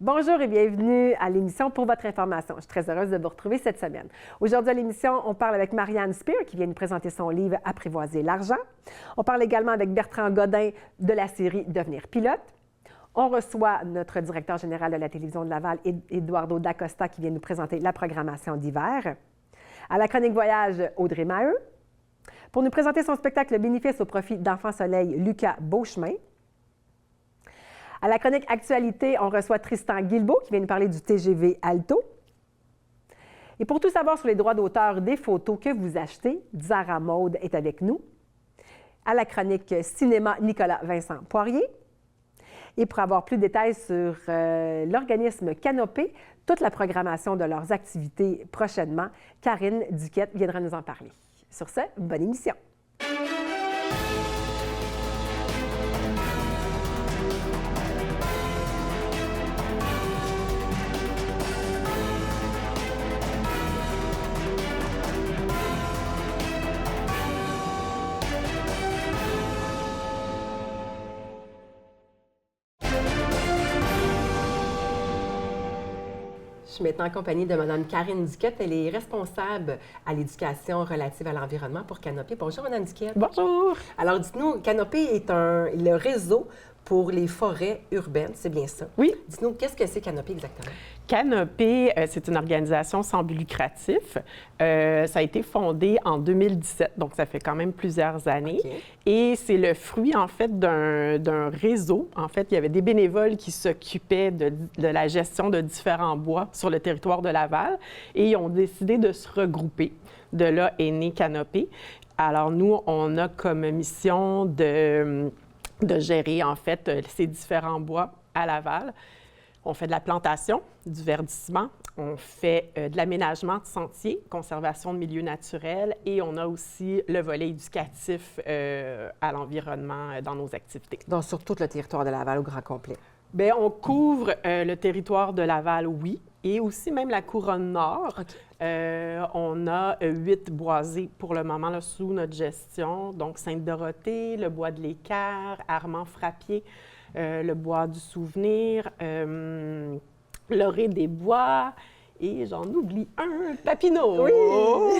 Bonjour et bienvenue à l'émission Pour votre information. Je suis très heureuse de vous retrouver cette semaine. Aujourd'hui à l'émission, on parle avec Marianne Spear qui vient nous présenter son livre Apprivoiser l'argent. On parle également avec Bertrand Godin de la série Devenir pilote. On reçoit notre directeur général de la télévision de Laval, Eduardo Dacosta, qui vient nous présenter la programmation d'hiver. À la chronique voyage, Audrey Maheu. Pour nous présenter son spectacle Bénéfice au profit d'Enfant Soleil, Lucas Beauchemin. À la chronique Actualité, on reçoit Tristan Guilbeault qui vient nous parler du TGV Alto. Et pour tout savoir sur les droits d'auteur des photos que vous achetez, Zara Maude est avec nous. À la chronique Cinéma, Nicolas Vincent Poirier. Et pour avoir plus de détails sur l'organisme Canopé, toute la programmation de leurs activités prochainement, Karine Duquette viendra nous en parler. Sur ce, bonne émission. Je suis maintenant en compagnie de Mme Karine Duquette. Elle est responsable à l'éducation relative à l'environnement pour Canopé. Bonjour, Mme Duquette. Bonjour. Alors, dites-nous, Canopé est le réseau pour les forêts urbaines, c'est bien ça? Oui. Dites-nous, qu'est-ce que c'est Canopé exactement? Canopé, c'est une organisation sans but lucratif. Ça a été fondé en 2017, donc ça fait quand même plusieurs années. Okay. Et c'est le fruit, en fait, d'un réseau. En fait, il y avait des bénévoles qui s'occupaient de la gestion de différents bois sur le territoire de Laval et ils ont décidé de se regrouper. De là est né Canopé. Alors, nous, on a comme mission de gérer, en fait, ces différents bois à Laval. On fait de la plantation, du verdissement, on fait de l'aménagement de sentiers, conservation de milieux naturels et on a aussi le volet éducatif à l'environnement dans nos activités. Donc, sur tout le territoire de Laval au grand complet? Bien, on couvre le territoire de Laval, oui, et aussi même la couronne nord. Okay. On a 8 boisés pour le moment là, sous notre gestion, donc Sainte-Dorothée, le bois de l'Équerre, Armand-Frappier, le bois du Souvenir, l'Orée des Bois, et j'en oublie un, Papineau. Oui!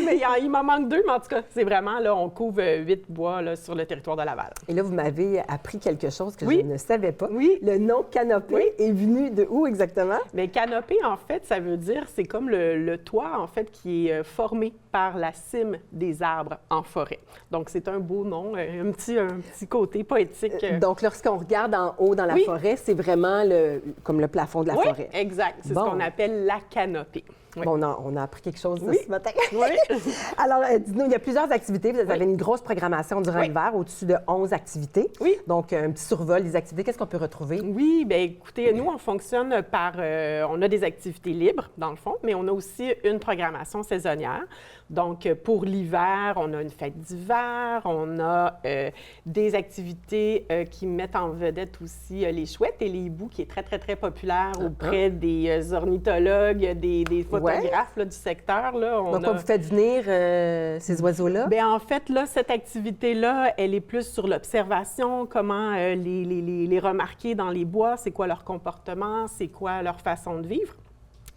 Mais il m'en manque 2, mais en tout cas, c'est vraiment, là, on couvre 8 bois là, sur le territoire de Laval. Et là, vous m'avez appris quelque chose que oui. je ne savais pas. Oui. Le nom Canopé oui. est venu de où exactement? Bien, Canopé, en fait, ça veut dire, c'est comme le toit, en fait, qui est formé par la cime des arbres en forêt. Donc, c'est un beau nom, un petit côté poétique. Donc, lorsqu'on regarde en haut dans la oui. forêt, c'est vraiment comme le plafond de la forêt. Exact. C'est ce qu'on appelle la canopée. Oui. Bon, on a appris quelque chose ce matin. Oui. Alors, dites-nous, il y a plusieurs activités. Vous avez une grosse programmation durant l'hiver, au-dessus de 11 activités. Oui. Donc, un petit survol des activités. Qu'est-ce qu'on peut retrouver? Oui, bien, écoutez, nous, on fonctionne par... on a des activités libres, dans le fond, mais on a aussi une programmation saisonnière. Donc, pour l'hiver, on a une fête d'hiver, on a des activités qui mettent en vedette aussi les chouettes et les hiboux, qui est très, très, très populaire auprès des ornithologues, des photographes là, du secteur. Là. Donc, vous faites venir ces oiseaux-là? Bien, en fait, là, cette activité-là, elle est plus sur l'observation, comment les remarquer dans les bois, c'est quoi leur comportement, c'est quoi leur façon de vivre.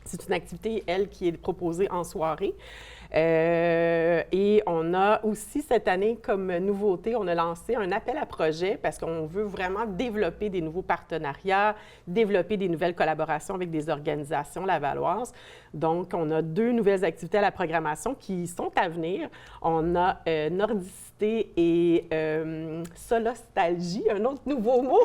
C'est une activité, elle, qui est proposée en soirée. Et on a aussi cette année, comme nouveauté, on a lancé un appel à projet parce qu'on veut vraiment développer des nouveaux partenariats, développer des nouvelles collaborations avec des organisations lavalloises. Donc, on a 2 nouvelles activités à la programmation qui sont à venir. On a Nordicité et Solostalgie, un autre nouveau mot,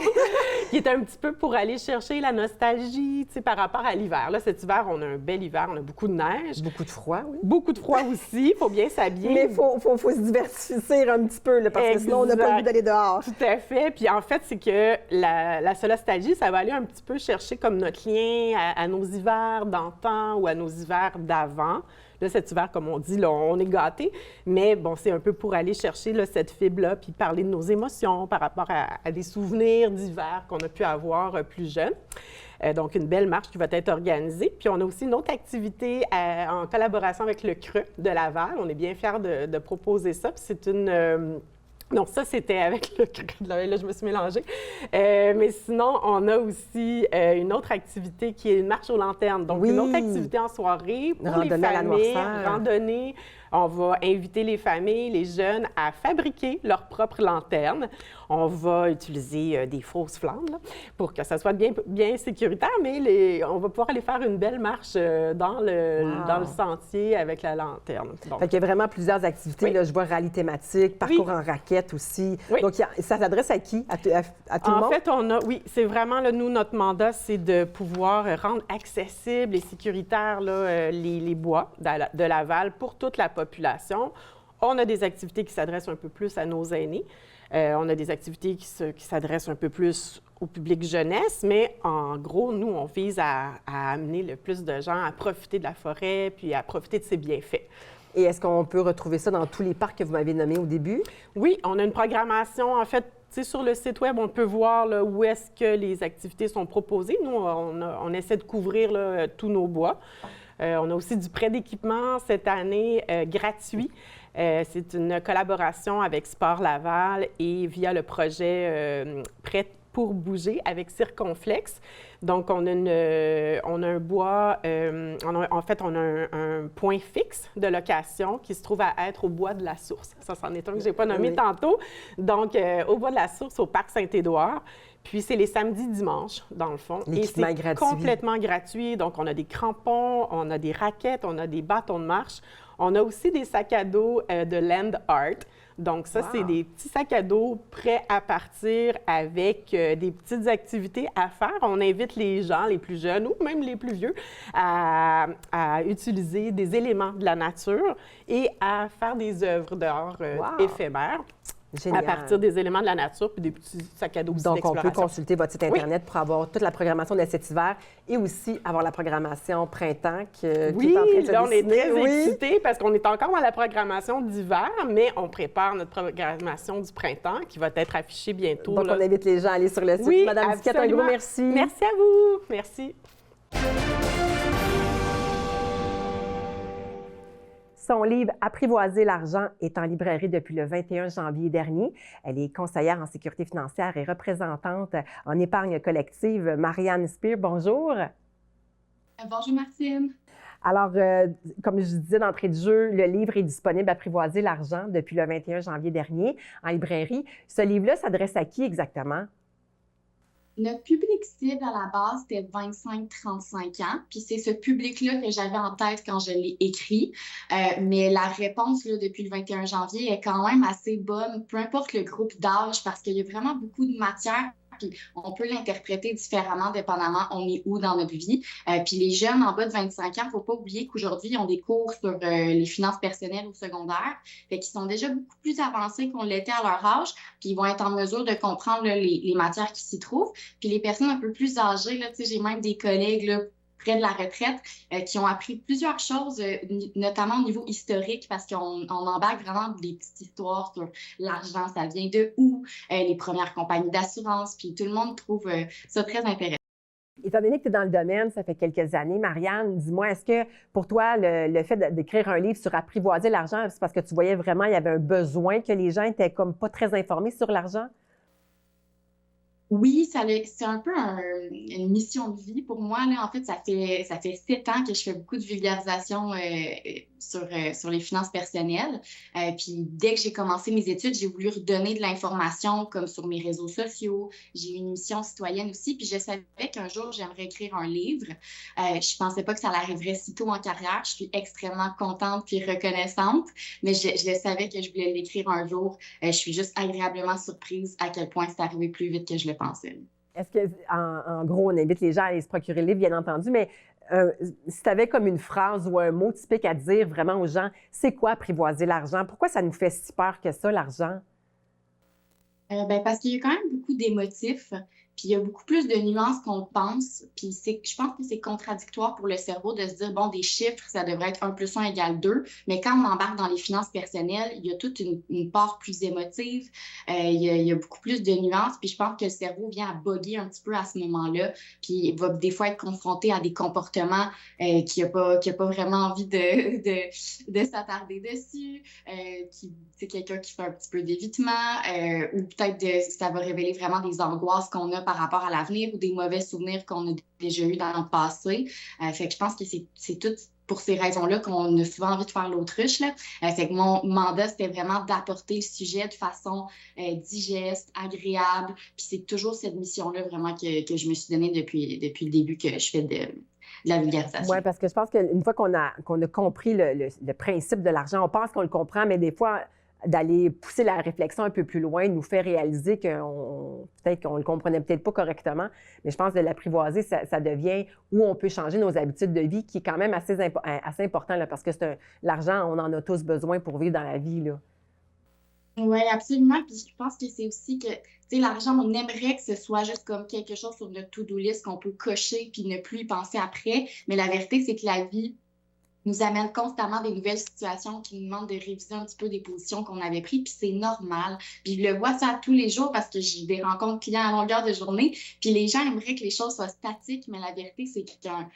qui est un petit peu pour aller chercher la nostalgie, tu sais, par rapport à l'hiver. Là, cet hiver, on a un bel hiver, on a beaucoup de neige. Beaucoup de froid, oui. Beaucoup de froid aussi, il faut bien s'habiller. Mais il faut se diversifier un petit peu, là, parce que sinon, on n'a pas le goût d'aller dehors. Tout à fait. Puis en fait, c'est que la solostalgie, ça va aller un petit peu chercher comme notre lien à nos hivers d'antan ou à nos hivers d'avant. Là, cet hiver, comme on dit, là, on est gâtés. Mais bon, c'est un peu pour aller chercher là, cette fibre-là, puis parler de nos émotions par rapport à des souvenirs d'hiver qu'on a pu avoir plus jeunes. Donc, une belle marche qui va être organisée. Puis, on a aussi une autre activité en collaboration avec le Creux de Laval. On est bien fiers de proposer ça. Puis, c'est Donc ça, c'était avec le là, je me suis mélangée. Mais sinon, on a aussi une autre activité qui est une marche aux lanternes. Donc, une autre activité en soirée pour les familles, randonnée. On va inviter les familles, les jeunes à fabriquer leur propre lanterne. On va utiliser des fausses flammes là, pour que ça soit bien sécuritaire, mais on va pouvoir aller faire une belle marche dans le sentier avec la lanterne. Donc, fait qu'il y a vraiment plusieurs activités. Là, je vois rallye thématique, parcours en raquette aussi. Oui. Donc, ça s'adresse à qui? À tout le monde? En fait, c'est vraiment, là, nous, notre mandat, c'est de pouvoir rendre accessibles et sécuritaires là, les bois de Laval pour toute la population. On a des activités qui s'adressent un peu plus à nos aînés. On a des activités qui s'adressent un peu plus au public jeunesse, mais en gros, nous, on vise à amener le plus de gens à profiter de la forêt puis à profiter de ses bienfaits. Et est-ce qu'on peut retrouver ça dans tous les parcs que vous m'avez nommés au début? Oui, on a une programmation, en fait, sur le site Web, on peut voir là, où est-ce que les activités sont proposées. Nous, on essaie de couvrir là, tous nos bois. On a aussi du prêt d'équipement cette année gratuit. C'est une collaboration avec Sport Laval et via le projet Prêt pour bouger avec Circonflex. Donc, on a un bois, en fait, on a un point fixe de location qui se trouve à être au bois de la Source. Ça, c'en est un que je n'ai pas nommé tantôt. Donc, au bois de la Source, au parc Saint-Édouard. Puis, c'est les samedis, dimanches, dans le fond. Et c'est complètement gratuit. Donc, on a des crampons, on a des raquettes, on a des bâtons de marche. On a aussi des sacs à dos de Land Art. Donc, ça, c'est des petits sacs à dos prêts à partir avec des petites activités à faire. On invite les gens, les plus jeunes ou même les plus vieux, à utiliser des éléments de la nature et à faire des œuvres d'art éphémères. Génial. À partir des éléments de la nature puis des petits sacs à dos aussi d'exploration. Donc, on peut consulter votre site Internet pour avoir toute la programmation de cet hiver et aussi avoir la programmation printemps qui est en train de se dessiner. Là, on est très excités parce qu'on est encore dans la programmation d'hiver, mais on prépare notre programmation du printemps qui va être affichée bientôt. Donc, on invite les gens à aller sur le site. Oui, Madame Duquette, un gros merci. Merci à vous. Merci. Son livre « Apprivoiser l'argent » est en librairie depuis le 21 janvier dernier. Elle est conseillère en sécurité financière et représentante en épargne collective. Marianne Spear, bonjour. Bonjour, Martine. Alors, comme je disais d'entrée de jeu, le livre est disponible « Apprivoiser l'argent » depuis le 21 janvier dernier en librairie. Ce livre-là s'adresse à qui exactement? Notre public cible à la base, c'était 25-35 ans. Puis c'est ce public-là que j'avais en tête quand je l'ai écrit. Mais la réponse là, depuis le 21 janvier est quand même assez bonne, peu importe le groupe d'âge, parce qu'il y a vraiment beaucoup de matière. Puis on peut l'interpréter différemment dépendamment on est où dans notre vie. Puis les jeunes en bas de 25 ans, il ne faut pas oublier qu'aujourd'hui, ils ont des cours sur les finances personnelles au secondaire. Fait qu'ils sont déjà beaucoup plus avancés qu'on l'était à leur âge. Puis ils vont être en mesure de comprendre là, les matières qui s'y trouvent. Puis les personnes un peu plus âgées, là, j'ai même des collègues là, près de la retraite, qui ont appris plusieurs choses, notamment au niveau historique, parce qu'on embarque vraiment des petites histoires sur l'argent, ça vient de où, les premières compagnies d'assurance, puis tout le monde trouve ça très intéressant. Étant donné que tu es dans le domaine, ça fait quelques années, Marianne, dis-moi, est-ce que pour toi, le fait d'écrire un livre sur apprivoiser l'argent, c'est parce que tu voyais vraiment il y avait un besoin que les gens étaient comme pas très informés sur l'argent? Oui, c'est un peu une mission de vie pour moi. Là. En fait, ça fait 7 ans que je fais beaucoup de vulgarisation sur les finances personnelles. Puis dès que j'ai commencé mes études, j'ai voulu redonner de l'information comme sur mes réseaux sociaux. J'ai eu une mission citoyenne aussi. Puis je savais qu'un jour, j'aimerais écrire un livre. Je pensais pas que ça arriverait si tôt en carrière. Je suis extrêmement contente puis reconnaissante. Mais je savais que je voulais l'écrire un jour. Je suis juste agréablement surprise à quel point c'est arrivé plus vite que je le pensais. Est-ce que, en gros, on invite les gens à aller se procurer le livre, bien entendu, mais si tu avais comme une phrase ou un mot typique à dire vraiment aux gens, c'est quoi apprivoiser l'argent? Pourquoi ça nous fait si peur que ça, l'argent? Parce qu'il y a quand même beaucoup d'émotifs. Puis il y a beaucoup plus de nuances qu'on le pense. Puis je pense que c'est contradictoire pour le cerveau de se dire, bon, des chiffres, ça devrait être 1 plus 1 égale 2. Mais quand on embarque dans les finances personnelles, il y a toute une part plus émotive. Il y a beaucoup plus de nuances. Puis je pense que le cerveau vient à bugger un petit peu à ce moment-là. Puis il va des fois être confronté à des comportements qu'il n'a pas vraiment envie de s'attarder dessus. C'est quelqu'un qui fait un petit peu d'évitement. Ou peut-être ça va révéler vraiment des angoisses qu'on a par rapport à l'avenir ou des mauvais souvenirs qu'on a déjà eus dans le passé. Fait que je pense que c'est tout pour ces raisons-là qu'on a souvent envie de faire l'autruche, là. Fait que mon mandat, c'était vraiment d'apporter le sujet de façon digeste, agréable. Puis c'est toujours cette mission-là vraiment que je me suis donnée depuis le début que je fais de la vulgarisation. Oui, parce que je pense qu'une fois qu'on a compris le principe de l'argent, on pense qu'on le comprend, mais des fois, d'aller pousser la réflexion un peu plus loin nous fait réaliser peut-être qu'on ne le comprenait peut-être pas correctement. Mais je pense que de l'apprivoiser, ça devient où on peut changer nos habitudes de vie, qui est quand même assez important, là, parce que l'argent, on en a tous besoin pour vivre dans la vie, là. Oui, absolument. Puis je pense que c'est aussi que, tu sais, l'argent, on aimerait que ce soit juste comme quelque chose sur notre to-do list qu'on peut cocher puis ne plus y penser après. Mais la vérité, c'est que la vie nous amène constamment des nouvelles situations qui nous demandent de réviser un petit peu des positions qu'on avait prises, puis c'est normal. Puis je le vois ça tous les jours parce que j'ai des rencontres clients à longueur de journée, puis les gens aimeraient que les choses soient statiques, mais la vérité, c'est qu'un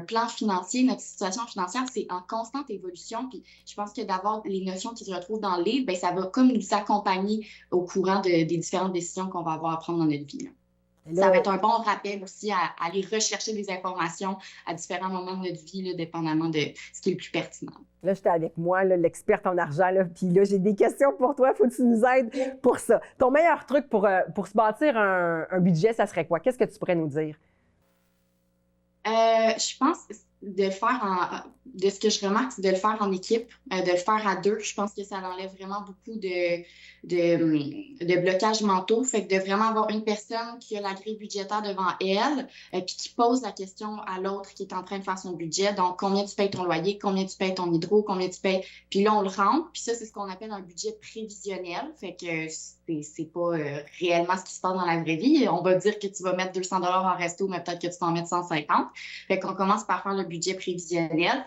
plan financier, notre situation financière, c'est en constante évolution, puis je pense que d'avoir les notions qui se retrouvent dans le livre, bien, ça va comme nous accompagner au courant des différentes décisions qu'on va avoir à prendre dans notre vie, là. Ça va être un bon rappel aussi à aller rechercher des informations à différents moments de notre vie, là, dépendamment de ce qui est le plus pertinent. Là, j'étais avec moi, là, l'experte en argent, là, puis là, j'ai des questions pour toi. Il faut que tu nous aides pour ça. Ton meilleur truc pour se bâtir un budget, ça serait quoi? Qu'est-ce que tu pourrais nous dire? Je pense de ce que je remarque, c'est de le faire en équipe, de le faire à deux. Je pense que ça enlève vraiment beaucoup de blocages mentaux. Fait que de vraiment avoir une personne qui a la grille budgétaire devant elle, puis qui pose la question à l'autre qui est en train de faire son budget. Donc, combien tu payes ton loyer, combien tu payes ton hydro, combien tu payes. Puis là, on le rentre. Puis ça, c'est ce qu'on appelle un budget prévisionnel. Fait que c'est pas réellement ce qui se passe dans la vraie vie. On va dire que tu vas mettre 200 $ en resto, mais peut-être que tu vas en mettre 150. Fait qu'on commence par faire le budget prévisionnel.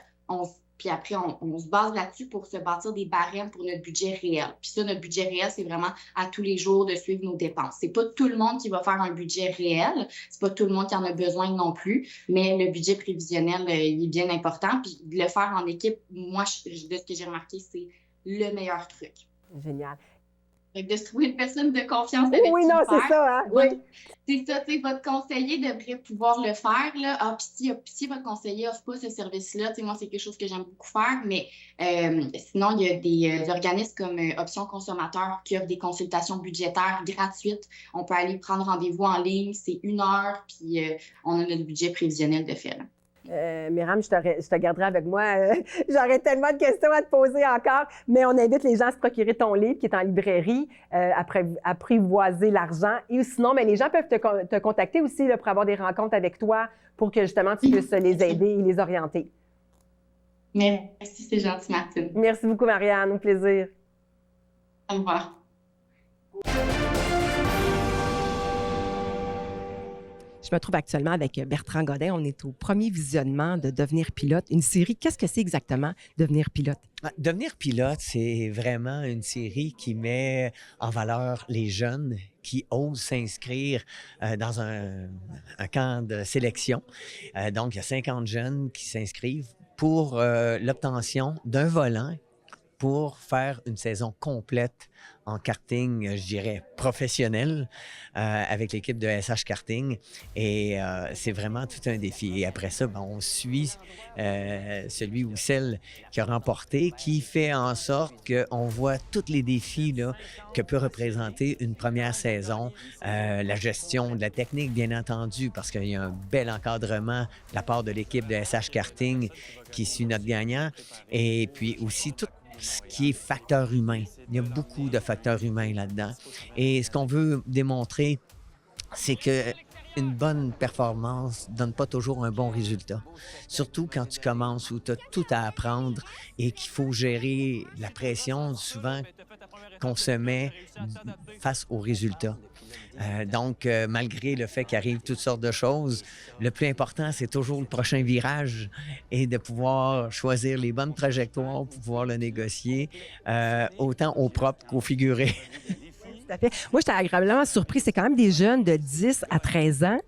Puis après, on se base là-dessus pour se bâtir des barèmes pour notre budget réel. Puis ça, notre budget réel, c'est vraiment à tous les jours de suivre nos dépenses. C'est pas tout le monde qui va faire un budget réel. C'est pas tout le monde qui en a besoin non plus. Mais le budget prévisionnel, il est bien important. Puis de le faire en équipe, moi, de ce que j'ai remarqué, c'est le meilleur truc. Génial. De se trouver une personne de confiance avec oui, non, c'est ça, hein? Oui. C'est ça, tu sais, votre conseiller devrait pouvoir le faire, là. Ah, puis si votre conseiller n'offre pas ce service-là, tu sais, moi, c'est quelque chose que j'aime beaucoup faire, mais sinon, il y a des organismes comme Options Consommateurs qui offrent des consultations budgétaires gratuites. On peut aller prendre rendez-vous en ligne, c'est 1 heure, puis on a notre budget prévisionnel de fait, là. Myriam, je te garderai avec moi. J'aurais tellement de questions à te poser encore, mais on invite les gens à se procurer ton livre qui est en librairie, Apprivoiser l'argent. Et sinon, mais les gens peuvent te contacter aussi là, pour avoir des rencontres avec toi pour que justement tu puisses les aider et les orienter. Merci, c'est gentil, Martine. Merci beaucoup, Marianne. Au plaisir. Au revoir. Je me trouve actuellement avec Bertrand Godin. On est au premier visionnement de Devenir pilote, une série. Qu'est-ce que c'est exactement, Devenir pilote? Devenir pilote, c'est vraiment une série qui met en valeur les jeunes qui osent s'inscrire dans un camp de sélection. Donc, il y a 50 jeunes qui s'inscrivent pour l'obtention d'un volant pour faire une saison complète en karting, je dirais, professionnel avec l'équipe de SH Karting. Et c'est vraiment tout un défi. Et après ça, on suit celui ou celle qui a remporté, qui fait en sorte qu'on voit tous les défis là, que peut représenter une première saison. La gestion de la technique, bien entendu, parce qu'il y a un bel encadrement de la part de l'équipe de SH Karting qui suit notre gagnant. Et puis aussi, tout ce qui est facteur humain. Il y a beaucoup de facteurs humains là-dedans. Et ce qu'on veut démontrer, c'est qu'une bonne performance ne donne pas toujours un bon résultat. Surtout quand tu commences où tu as tout à apprendre et qu'il faut gérer la pression. Souvent, qu'on se met face aux résultats. Donc, malgré le fait qu'il arrive toutes sortes de choses, le plus important, c'est toujours le prochain virage et de pouvoir choisir les bonnes trajectoires pour pouvoir le négocier, autant au propre qu'au figuré. Tout à fait. Moi, j'étais agréablement surpris. C'est quand même des jeunes de 10 à 13 ans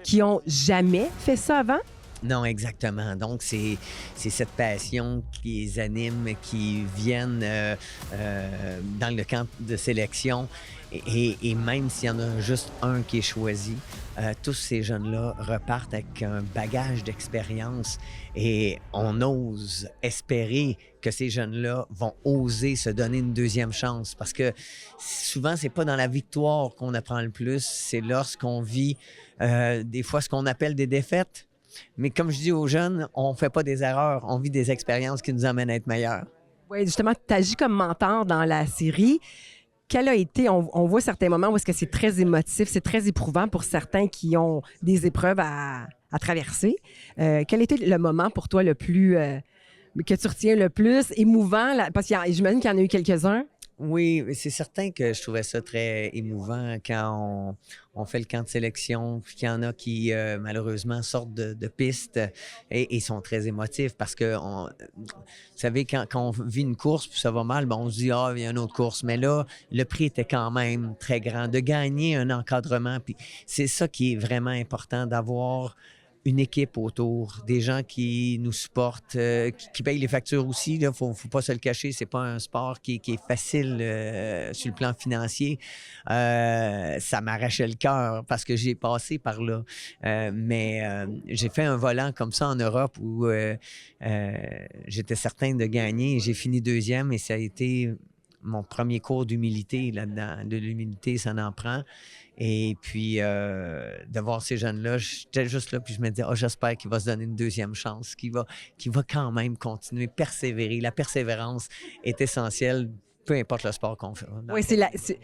qui ont jamais fait ça avant. Non, exactement. Donc, c'est cette passion qui les anime, qui viennent dans le camp de sélection. Et même s'il y en a juste un qui est choisi, tous ces jeunes-là repartent avec un bagage d'expérience et on ose espérer que ces jeunes-là vont oser se donner une deuxième chance parce que souvent, c'est pas dans la victoire qu'on apprend le plus, c'est lorsqu'on vit des fois ce qu'on appelle des défaites. Mais comme je dis aux jeunes, on ne fait pas des erreurs, on vit des expériences qui nous amènent à être meilleurs. Oui, justement, tu agis comme mentor dans la série. Quel a été, on voit certains moments où est-ce que c'est très émotif, c'est très éprouvant pour certains qui ont des épreuves à traverser. Quel était le moment pour toi le plus, que tu retiens le plus, émouvant? Parce que j'imagine qu'il y en a eu quelques-uns. Oui, c'est certain que je trouvais ça très émouvant quand on fait le camp de sélection, puis qu'il y en a qui, malheureusement, sortent de pistes et sont très émotifs parce que, vous savez, quand on vit une course puis ça va mal, on se dit « Ah, il y a une autre course ». Mais là, le prix était quand même très grand. De gagner un encadrement, puis c'est ça qui est vraiment important, d'avoir une équipe autour, des gens qui nous supportent, qui payent les factures aussi. Il ne faut pas se le cacher, c'est pas un sport qui est facile sur le plan financier. Ça m'arrachait le cœur parce que j'ai passé par là. Mais j'ai fait un volant comme ça en Europe où j'étais certain de gagner. J'ai fini deuxième et ça a été mon premier cours d'humilité là-dedans. De l'humilité, ça en prend. Et puis, de voir ces jeunes-là, j'étais juste là, puis je me disais, oh, j'espère qu'il va se donner une deuxième chance, qu'il va quand même continuer, persévérer. La persévérance est essentielle, peu importe le sport qu'on fait. Oui,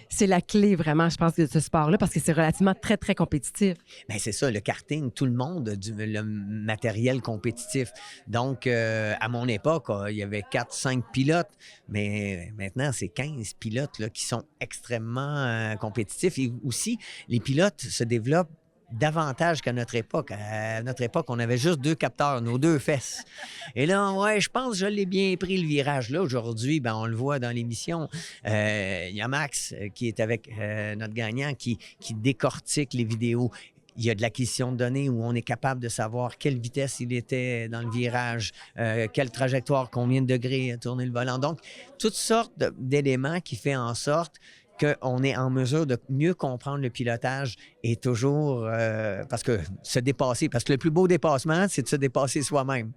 c'est la clé, vraiment, je pense, de ce sport-là, parce que c'est relativement très, très compétitif. Bien, c'est ça, le karting, tout le monde a le matériel compétitif. Donc, à mon époque, il y avait 4-5 pilotes, mais maintenant, c'est 15 pilotes là, qui sont extrêmement compétitifs. Et aussi, les pilotes se développent davantage qu'à notre époque. À notre époque, on avait juste 2 capteurs, nos 2 fesses. Et là, ouais, je pense que je l'ai bien pris, le virage. Là, aujourd'hui, on le voit dans l'émission. Il y a Max qui est avec notre gagnant qui décortique les vidéos. Il y a de l'acquisition de données où on est capable de savoir quelle vitesse il était dans le virage, quelle trajectoire, combien de degrés a tourné le volant. Donc, toutes sortes d'éléments qui font en sorte qu'on est en mesure de mieux comprendre le pilotage et toujours, parce que le plus beau dépassement, c'est de se dépasser soi-même.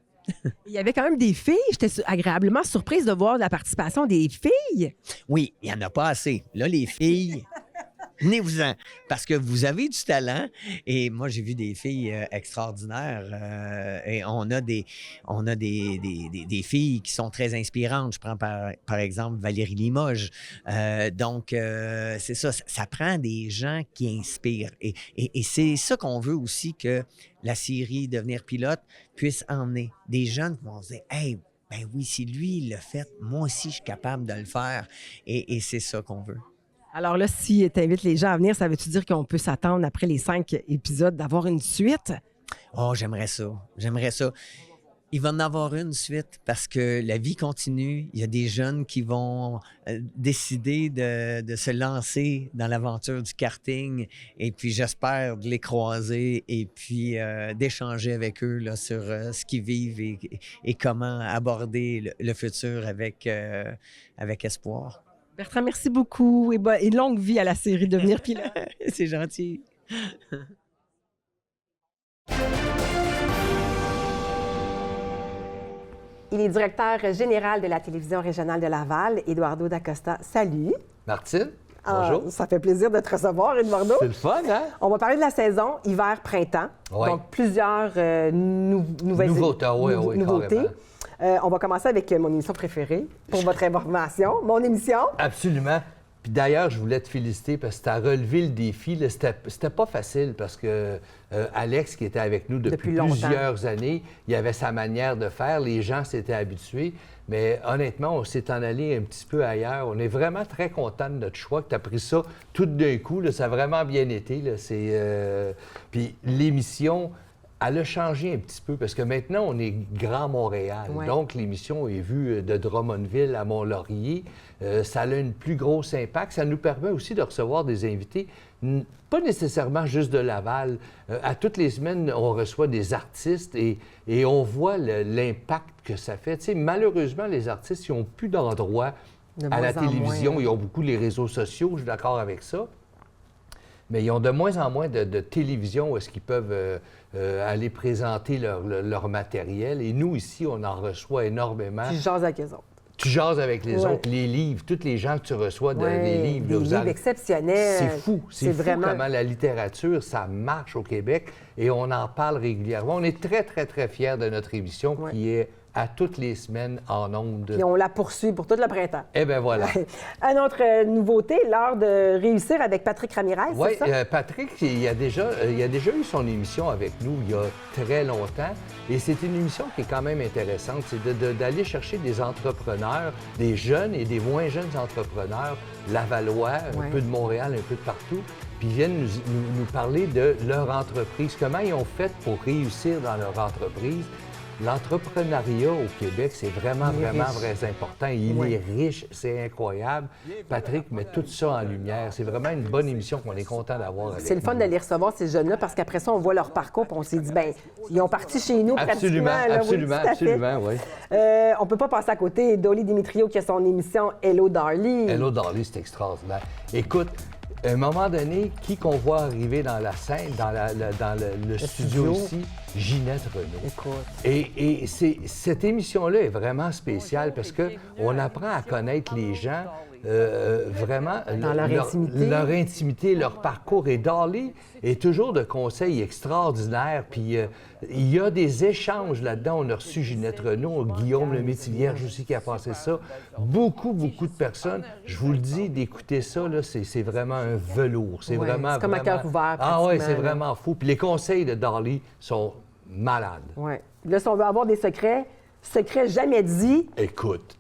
Il y avait quand même des filles. J'étais agréablement surprise de voir la participation des filles. Oui, il n'y en a pas assez. Là, les filles, venez-vous-en, parce que vous avez du talent. Et moi, j'ai vu des filles extraordinaires. Et on a des filles qui sont très inspirantes. Je prends par exemple Valérie Limoges. Donc, c'est ça. Ça prend des gens qui inspirent. Et c'est ça qu'on veut aussi que la série Devenir pilote puisse emmener des jeunes qui vont se dire « Hey, ben oui, si lui, il l'a fait, moi aussi, je suis capable de le faire. » Et c'est ça qu'on veut. Alors là, si tu invites les gens à venir, ça veut-tu dire qu'on peut s'attendre, après les 5 épisodes, d'avoir une suite? Oh, j'aimerais ça. J'aimerais ça. Il va en avoir une suite parce que la vie continue. Il y a des jeunes qui vont décider de se lancer dans l'aventure du karting et puis j'espère de les croiser et puis d'échanger avec eux là, sur ce qu'ils vivent et comment aborder le futur avec espoir. Bertrand, merci beaucoup et longue vie à la série Devenir pilote. C'est gentil. Il est directeur général de la télévision régionale de Laval, Eduardo Dacosta. Salut. Martine, bonjour. Ça fait plaisir de te recevoir, Eduardo. C'est le fun, hein? On va parler de la saison hiver-printemps. Oui. Donc, plusieurs nouveautés. On va commencer avec mon émission préférée, pour votre information. Mon émission. Absolument. Puis d'ailleurs, je voulais te féliciter parce que tu as relevé le défi. C'était pas facile parce que Alex, qui était avec nous depuis plusieurs années, il avait sa manière de faire. Les gens s'étaient habitués. Mais honnêtement, on s'est en allé un petit peu ailleurs. On est vraiment très content de notre choix, que tu as pris ça tout d'un coup. Là, ça a vraiment bien été. Là. Puis l'émission, elle a changé un petit peu parce que maintenant, on est Grand Montréal. Ouais. Donc, l'émission est vue de Drummondville à Mont-Laurier. Ça a un plus gros impact. Ça nous permet aussi de recevoir des invités, pas nécessairement juste de Laval. À toutes les semaines, on reçoit des artistes et on voit l'impact que ça fait. Tu sais, malheureusement, les artistes, ils n'ont plus d'endroit à la télévision. Ils ont beaucoup les réseaux sociaux, je suis d'accord avec ça. Mais ils ont de moins en moins de télévision où est-ce qu'ils peuvent aller présenter leur matériel. Et nous, ici, on en reçoit énormément. Tu jases avec eux autres. Tu jases avec les autres, les livres, tous les gens que tu reçois, les livres. Des livres exceptionnels. C'est fou. C'est fou vraiment... comment la littérature, ça marche au Québec et on en parle régulièrement. On est très, très, très fiers de notre émission qui est à toutes les semaines en ondes. Puis on la poursuit pour tout le printemps. Eh bien, voilà. Une autre nouveauté, l'art de réussir avec Patrick Ramirez, c'est ça? Oui, Patrick, il a déjà eu son émission avec nous il y a très longtemps. Et c'est une émission qui est quand même intéressante. C'est d'aller chercher des entrepreneurs, des jeunes et des moins jeunes entrepreneurs, lavallois, un peu de Montréal, un peu de partout, puis ils viennent nous parler de leur entreprise, comment ils ont fait pour réussir dans leur entreprise. L'entrepreneuriat au Québec, c'est vraiment très important. Il est riche, c'est incroyable. Patrick met tout ça en lumière. C'est vraiment une bonne émission qu'on est content d'avoir avec C'est le fun de les recevoir, ces jeunes-là, parce qu'après ça, on voit leur parcours, puis on s'est dit, bien, ils ont parti chez nous pratiquement. Absolument, oui. On peut pas passer à côté. Dolly Dimitrio qui a son émission Hello Darly. Hello Darly, c'est extraordinaire. Écoute, à un moment donné, qui qu'on voit arriver dans la scène, dans le studio ici? Ginette Renaud. Écoute. Et cette émission-là est vraiment spéciale parce qu'on apprend à connaître les gens vraiment dans leur intimité, leur parcours. Et Darly est toujours de conseils extraordinaires. Puis il y a des échanges là-dedans. On a reçu Ginette Renaud, Guillaume le Métivierge aussi qui a passé ça. Beaucoup de personnes. Je vous le dis, d'écouter ça, là, c'est vraiment un velours. C'est vraiment... C'est comme un cœur ouvert. Ah oui, c'est vraiment fou. Puis les conseils de Darly sont malades. Oui. Là, si on veut avoir des secrets jamais dits. Écoute,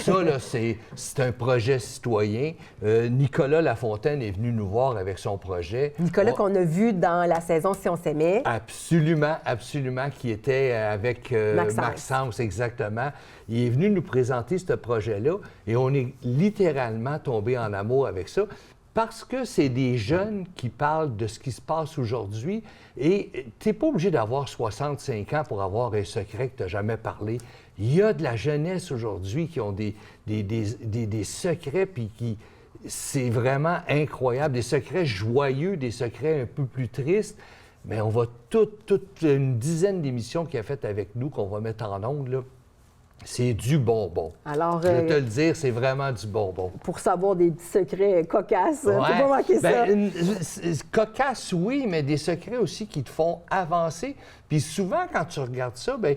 ça, là, c'est un projet citoyen. Nicolas Lafontaine est venu nous voir avec son projet. Nicolas qu'on a vu dans la saison Si on s'aimait. Absolument, qui était avec Maxence, exactement. Il est venu nous présenter ce projet-là et on est littéralement tombé en amour avec ça. Parce que c'est des jeunes qui parlent de ce qui se passe aujourd'hui et tu n'es pas obligé d'avoir 65 ans pour avoir un secret que tu n'as jamais parlé. Il y a de la jeunesse aujourd'hui qui ont des secrets, puis c'est vraiment incroyable, des secrets joyeux, des secrets un peu plus tristes. Mais on va toute une dizaine d'émissions qu'il a faites avec nous qu'on va mettre en ondes, là. C'est du bonbon. Alors, je vais te le dire, c'est vraiment du bonbon. Pour savoir des petits secrets cocasses, faut pas manquer ça. Cocasse, oui, mais des secrets aussi qui te font avancer. Puis souvent, quand tu regardes ça, bien,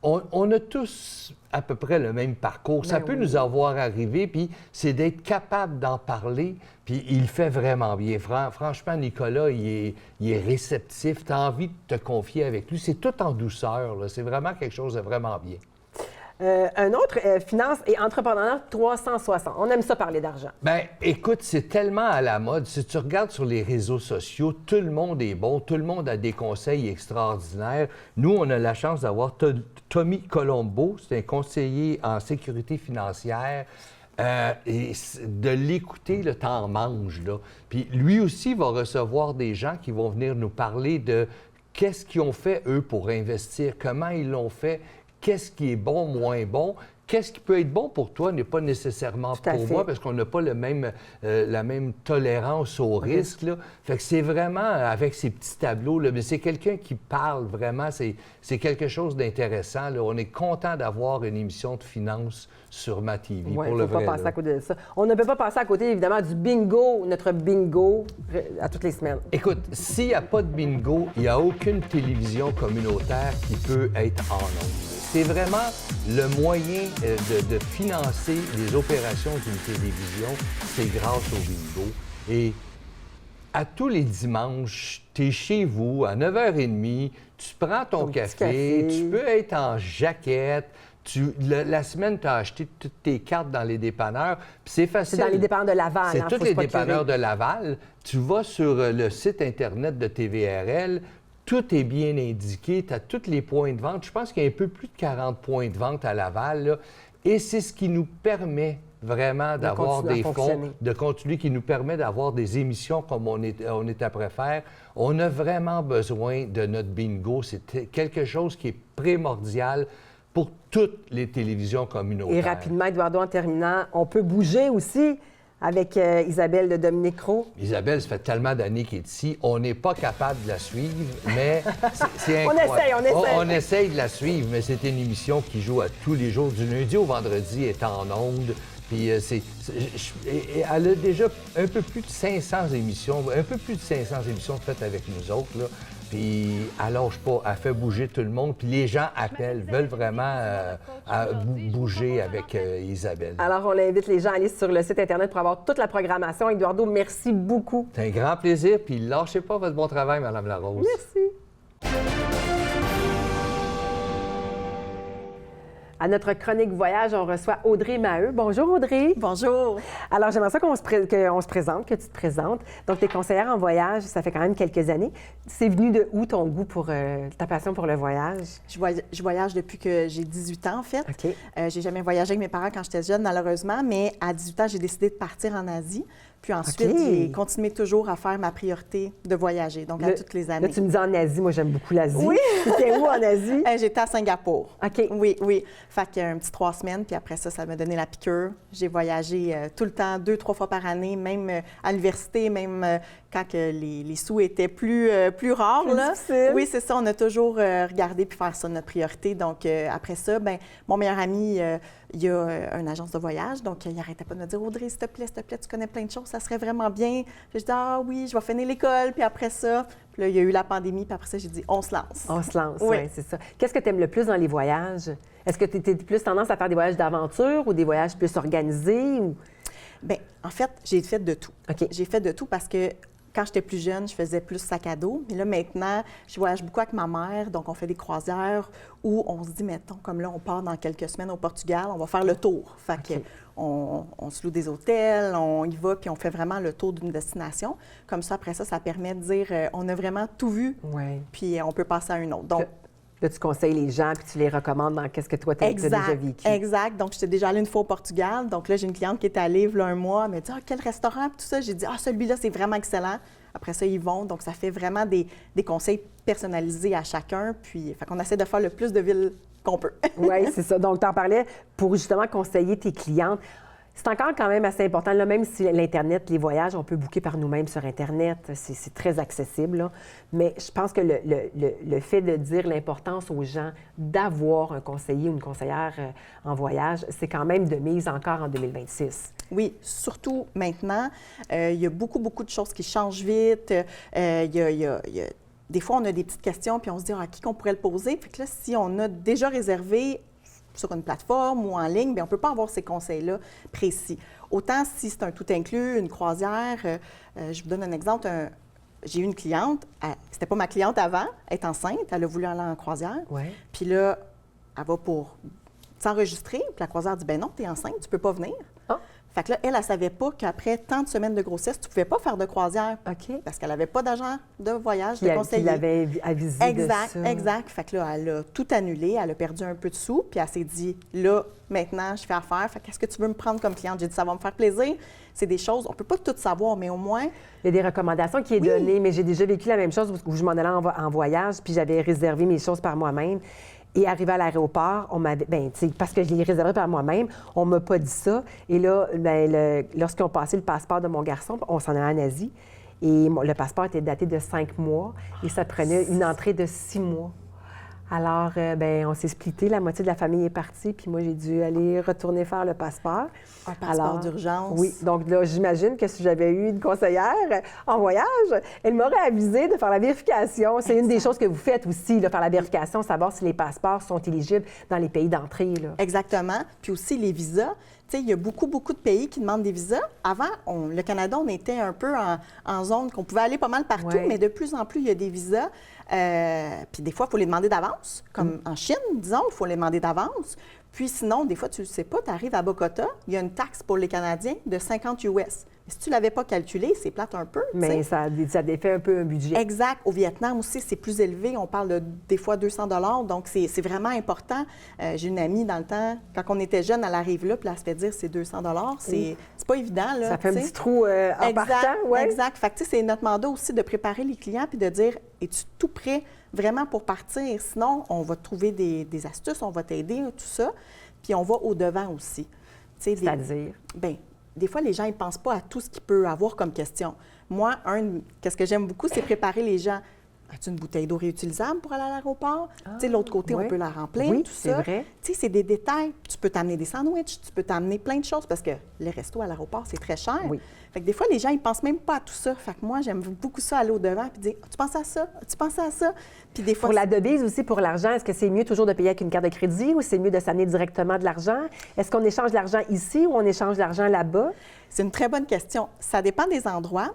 on a tous à peu près le même parcours. Ça peut nous avoir arrivé, puis c'est d'être capable d'en parler, puis il le fait vraiment bien. Franchement, Nicolas, il est réceptif. Tu as envie de te confier avec lui. C'est tout en douceur, là. C'est vraiment quelque chose de vraiment bien. Un autre, finance et entrepreneuriat 360. On aime ça parler d'argent. Bien, écoute, c'est tellement à la mode. Si tu regardes sur les réseaux sociaux, tout le monde est bon, tout le monde a des conseils extraordinaires. Nous, on a la chance d'avoir Tommy Colombo, c'est un conseiller en sécurité financière. Et de l'écouter, le temps mange, là. Puis lui aussi va recevoir des gens qui vont venir nous parler de qu'est-ce qu'ils ont fait, eux, pour investir, comment ils l'ont fait, qu'est-ce qui est bon, moins bon. Qu'est-ce qui peut être bon pour toi n'est pas nécessairement pour moi parce qu'on n'a pas la même tolérance au risque. Là. Fait que c'est vraiment avec ces petits tableaux, là, mais c'est quelqu'un qui parle vraiment, c'est quelque chose d'intéressant. Là. On est content d'avoir une émission de finance sur MaTV pour le vrai. On ne peut pas passer à côté de ça. On ne peut pas passer à côté, évidemment, du bingo, notre bingo à toutes les semaines. Écoute, s'il n'y a pas de bingo, il n'y a aucune télévision communautaire qui peut être en ondes. c'est vraiment le moyen de financer les opérations d'une télévision, c'est grâce au bingo. Et à tous les dimanches, tu es chez vous à 9h30, tu prends ton café, tu peux être en jaquette. La semaine, tu as acheté toutes tes cartes dans les dépanneurs. Puis c'est facile. C'est dans les dépanneurs de Laval. C'est tous les dépanneurs de Laval. Tu vas sur le site Internet de TVRL. Tout est bien indiqué. Tu as tous les points de vente. Je pense qu'il y a un peu plus de 40 points de vente à Laval. Là. Et c'est ce qui nous permet vraiment d'avoir des fonds, de continuer, qui nous permet d'avoir des émissions comme on est après faire. On a vraiment besoin de notre bingo. C'est quelque chose qui est primordial pour toutes les télévisions communautaires. Et rapidement, Eduardo, en terminant, on peut bouger aussi avec Isabelle de Dominique Roux. Isabelle, ça fait tellement d'années qu'elle est ici. On n'est pas capable de la suivre, mais c'est incroyable. On essaye de la suivre, mais c'est une émission qui joue à tous les jours, du lundi au vendredi, est en ondes. Puis elle a déjà un peu plus de 500 émissions faites avec nous autres, là. Puis elle lâche pas, elle fait bouger tout le monde. Puis les gens appellent, veulent vraiment bouger avec Isabelle. Alors, on invite les gens à aller sur le site Internet pour avoir toute la programmation. Eduardo, merci beaucoup. C'est un grand plaisir. Puis lâchez pas votre bon travail, Mme Larose. Merci. À notre chronique voyage, on reçoit Audrey Maheu. Bonjour, Audrey. Bonjour. Alors, j'aimerais ça qu'on se présente, que tu te présentes. Donc, tu es conseillère en voyage, ça fait quand même quelques années. C'est venu de où ton goût pour ta passion pour le voyage? Je voyage depuis que j'ai 18 ans, en fait. OK. J'ai jamais voyagé avec mes parents quand j'étais jeune, malheureusement, mais à 18 ans, j'ai décidé de partir en Asie. Puis ensuite, j'ai continué toujours à faire ma priorité de voyager, donc à toutes les années. Là, tu me dis en Asie. Moi, j'aime beaucoup l'Asie. Oui! C'était où en Asie? J'étais à Singapour. OK. Oui, oui. Fait qu'un petit 3 semaines, puis après ça m'a donné la piqûre. J'ai voyagé tout le temps, 2-3 fois par année, même à l'université, même quand que les sous étaient plus rares. Plus difficile. Oui, c'est ça. On a toujours regardé puis faire ça notre priorité. Donc, après ça, bien, mon meilleur ami, il y a une agence de voyage, donc il n'arrêtait pas de me dire « Audrey, s'il te plaît, tu connais plein de choses, ça serait vraiment bien. » Puis je dis « Ah oui, je vais finir l'école. » Puis après ça, puis là, il y a eu la pandémie, puis après ça, j'ai dit « On se lance. » On se lance, oui, c'est ça. Qu'est-ce que tu aimes le plus dans les voyages? Est-ce que tu étais plus tendance à faire des voyages d'aventure ou des voyages plus organisés? Ou... Bien, en fait, j'ai fait de tout. OK. J'ai fait de tout parce que quand j'étais plus jeune, je faisais plus sac à dos. Mais là, maintenant, je voyage beaucoup avec ma mère. Donc, on fait des croisières où on se dit, mettons, comme là, on part dans quelques semaines au Portugal, on va faire le tour. Fait que on se loue des hôtels, on y va, puis on fait vraiment le tour d'une destination. Comme ça, après ça, ça permet de dire, on a vraiment tout vu, puis on peut passer à une autre. Donc, là, tu conseilles les gens, puis tu les recommandes dans qu'est-ce que toi, tu as déjà vécu. Exact. Donc, j'étais déjà allée une fois au Portugal. Donc là, j'ai une cliente qui est allée, il y a un mois, elle m'a dit « Ah, quel restaurant? » Puis tout ça. J'ai dit « Ah, celui-là, c'est vraiment excellent. » Après ça, ils vont. Donc, ça fait vraiment des conseils personnalisés à chacun. Puis, fait qu'on essaie de faire le plus de villes qu'on peut. Oui, c'est ça. Donc, tu en parlais pour justement conseiller tes clientes. C'est encore quand même assez important, là, même si l'Internet, les voyages, on peut booker par nous-mêmes sur Internet, c'est très accessible. Là. Mais je pense que le fait de dire l'importance aux gens d'avoir un conseiller ou une conseillère en voyage, c'est quand même de mise encore en 2026. Oui, surtout maintenant. Il y a beaucoup de choses qui changent vite. Des fois, on a des petites questions, puis on se dit à qui qu'on pourrait le poser. Puis que là, si on a déjà réservé sur une plateforme ou en ligne, bien, on ne peut pas avoir ces conseils-là précis. Autant si c'est un tout inclus, une croisière. Je vous donne un exemple. J'ai eu une cliente, c'était pas ma cliente avant, elle est enceinte, elle a voulu aller en croisière. Ouais. Puis là, elle va pour s'enregistrer, puis la croisière dit « ben non, tu es enceinte, tu peux pas venir. Ah. » Fait que là, elle ne savait pas qu'après tant de semaines de grossesse, tu ne pouvais pas faire de croisière. OK. Parce qu'elle n'avait pas d'agent de voyage, de conseiller. Qui l'avait avisé exact, de ça. Exact. Fait que là, elle a tout annulé, elle a perdu un peu de sous, puis elle s'est dit, là, maintenant, je fais affaire. Fait qu'est-ce que tu veux me prendre comme cliente? J'ai dit, ça va me faire plaisir. C'est des choses, on ne peut pas tout savoir, mais au moins... Il y a des recommandations qui sont données, mais j'ai déjà vécu la même chose où je m'en allais en voyage, puis j'avais réservé mes choses par moi-même. Et arrivé à l'aéroport, on m'avait, parce que je l'ai réservé par moi-même, on m'a pas dit ça. Et là, lorsqu'ils ont passé le passeport de mon garçon, on s'en allait en Asie. Et le passeport était daté de 5 mois et ça prenait une entrée de 6 mois. Alors, ben, on s'est splitté, la moitié de la famille est partie, puis moi, j'ai dû aller retourner faire le passeport. Un passeport d'urgence. Oui, donc là, j'imagine que si j'avais eu une conseillère en voyage, elle m'aurait avisé de faire la vérification. C'est une des choses que vous faites aussi, là, faire la vérification, savoir si les passeports sont éligibles dans les pays d'entrée. Là. Exactement. Puis aussi les visas. Tu sais, il y a beaucoup de pays qui demandent des visas. Avant, le Canada, on était un peu en zone qu'on pouvait aller pas mal partout, mais de plus en plus, il y a des visas. Puis des fois, il faut les demander d'avance. Comme en Chine, disons, il faut les demander d'avance. Puis sinon, des fois, tu ne le sais pas, tu arrives à Bogota, il y a une taxe pour les Canadiens de 50 US. Mais si tu ne l'avais pas calculé, c'est plate un peu. Mais ça défait un peu un budget. Exact. Au Vietnam aussi, c'est plus élevé. On parle de des fois 200 $. Donc, c'est vraiment important. J'ai une amie dans le temps, quand on était jeune, elle arrive là, puis elle se fait dire c'est 200 $. C'est pas évident. Là, ça fait un petit trou en partant. Ouais. Exact. Fait que, c'est notre mandat aussi de préparer les clients puis de dire es-tu tout prêt vraiment pour partir? Sinon, on va trouver des astuces, on va t'aider, tout ça. Puis on va au-devant aussi. C'est-à-dire? Bien, des fois, les gens ne pensent pas à tout ce qu'il peut avoir comme question. Moi, qu'est-ce que j'aime beaucoup, c'est préparer les gens. As-tu une bouteille d'eau réutilisable pour aller à l'aéroport? De l'autre côté, on peut la remplir, oui, tout ça. c'est vrai. C'est des détails. Tu peux t'amener des sandwichs, tu peux t'amener plein de choses parce que les restos à l'aéroport, c'est très cher. Oui. Fait que des fois, les gens, ils pensent même pas à tout ça. Fait que moi, j'aime beaucoup ça, aller au-devant et dire tu penses à ça? Tu penses à ça? Puis des fois. Pour la devise aussi, pour l'argent, est-ce que c'est mieux toujours de payer avec une carte de crédit ou c'est mieux de s'amener directement de l'argent? Est-ce qu'on échange l'argent ici ou on échange l'argent là-bas? C'est une très bonne question. Ça dépend des endroits.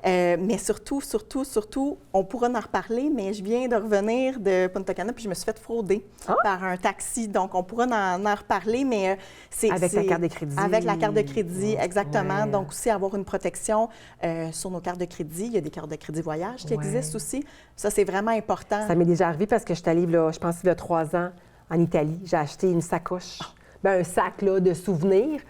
Mais surtout, on pourra en reparler, mais je viens de revenir de Punta Cana puis je me suis fait frauder par un taxi. Donc, on pourra en reparler, mais c'est... Avec la carte de crédit. Avec la carte de crédit, exactement. Ouais. Donc, aussi avoir une protection sur nos cartes de crédit. Il y a des cartes de crédit voyage qui existent aussi. Ça, c'est vraiment important. Ça m'est déjà arrivé parce que je suis allée, là, je pense, il y a 3 ans, en Italie. J'ai acheté une sacoche, un sac là, de souvenirs.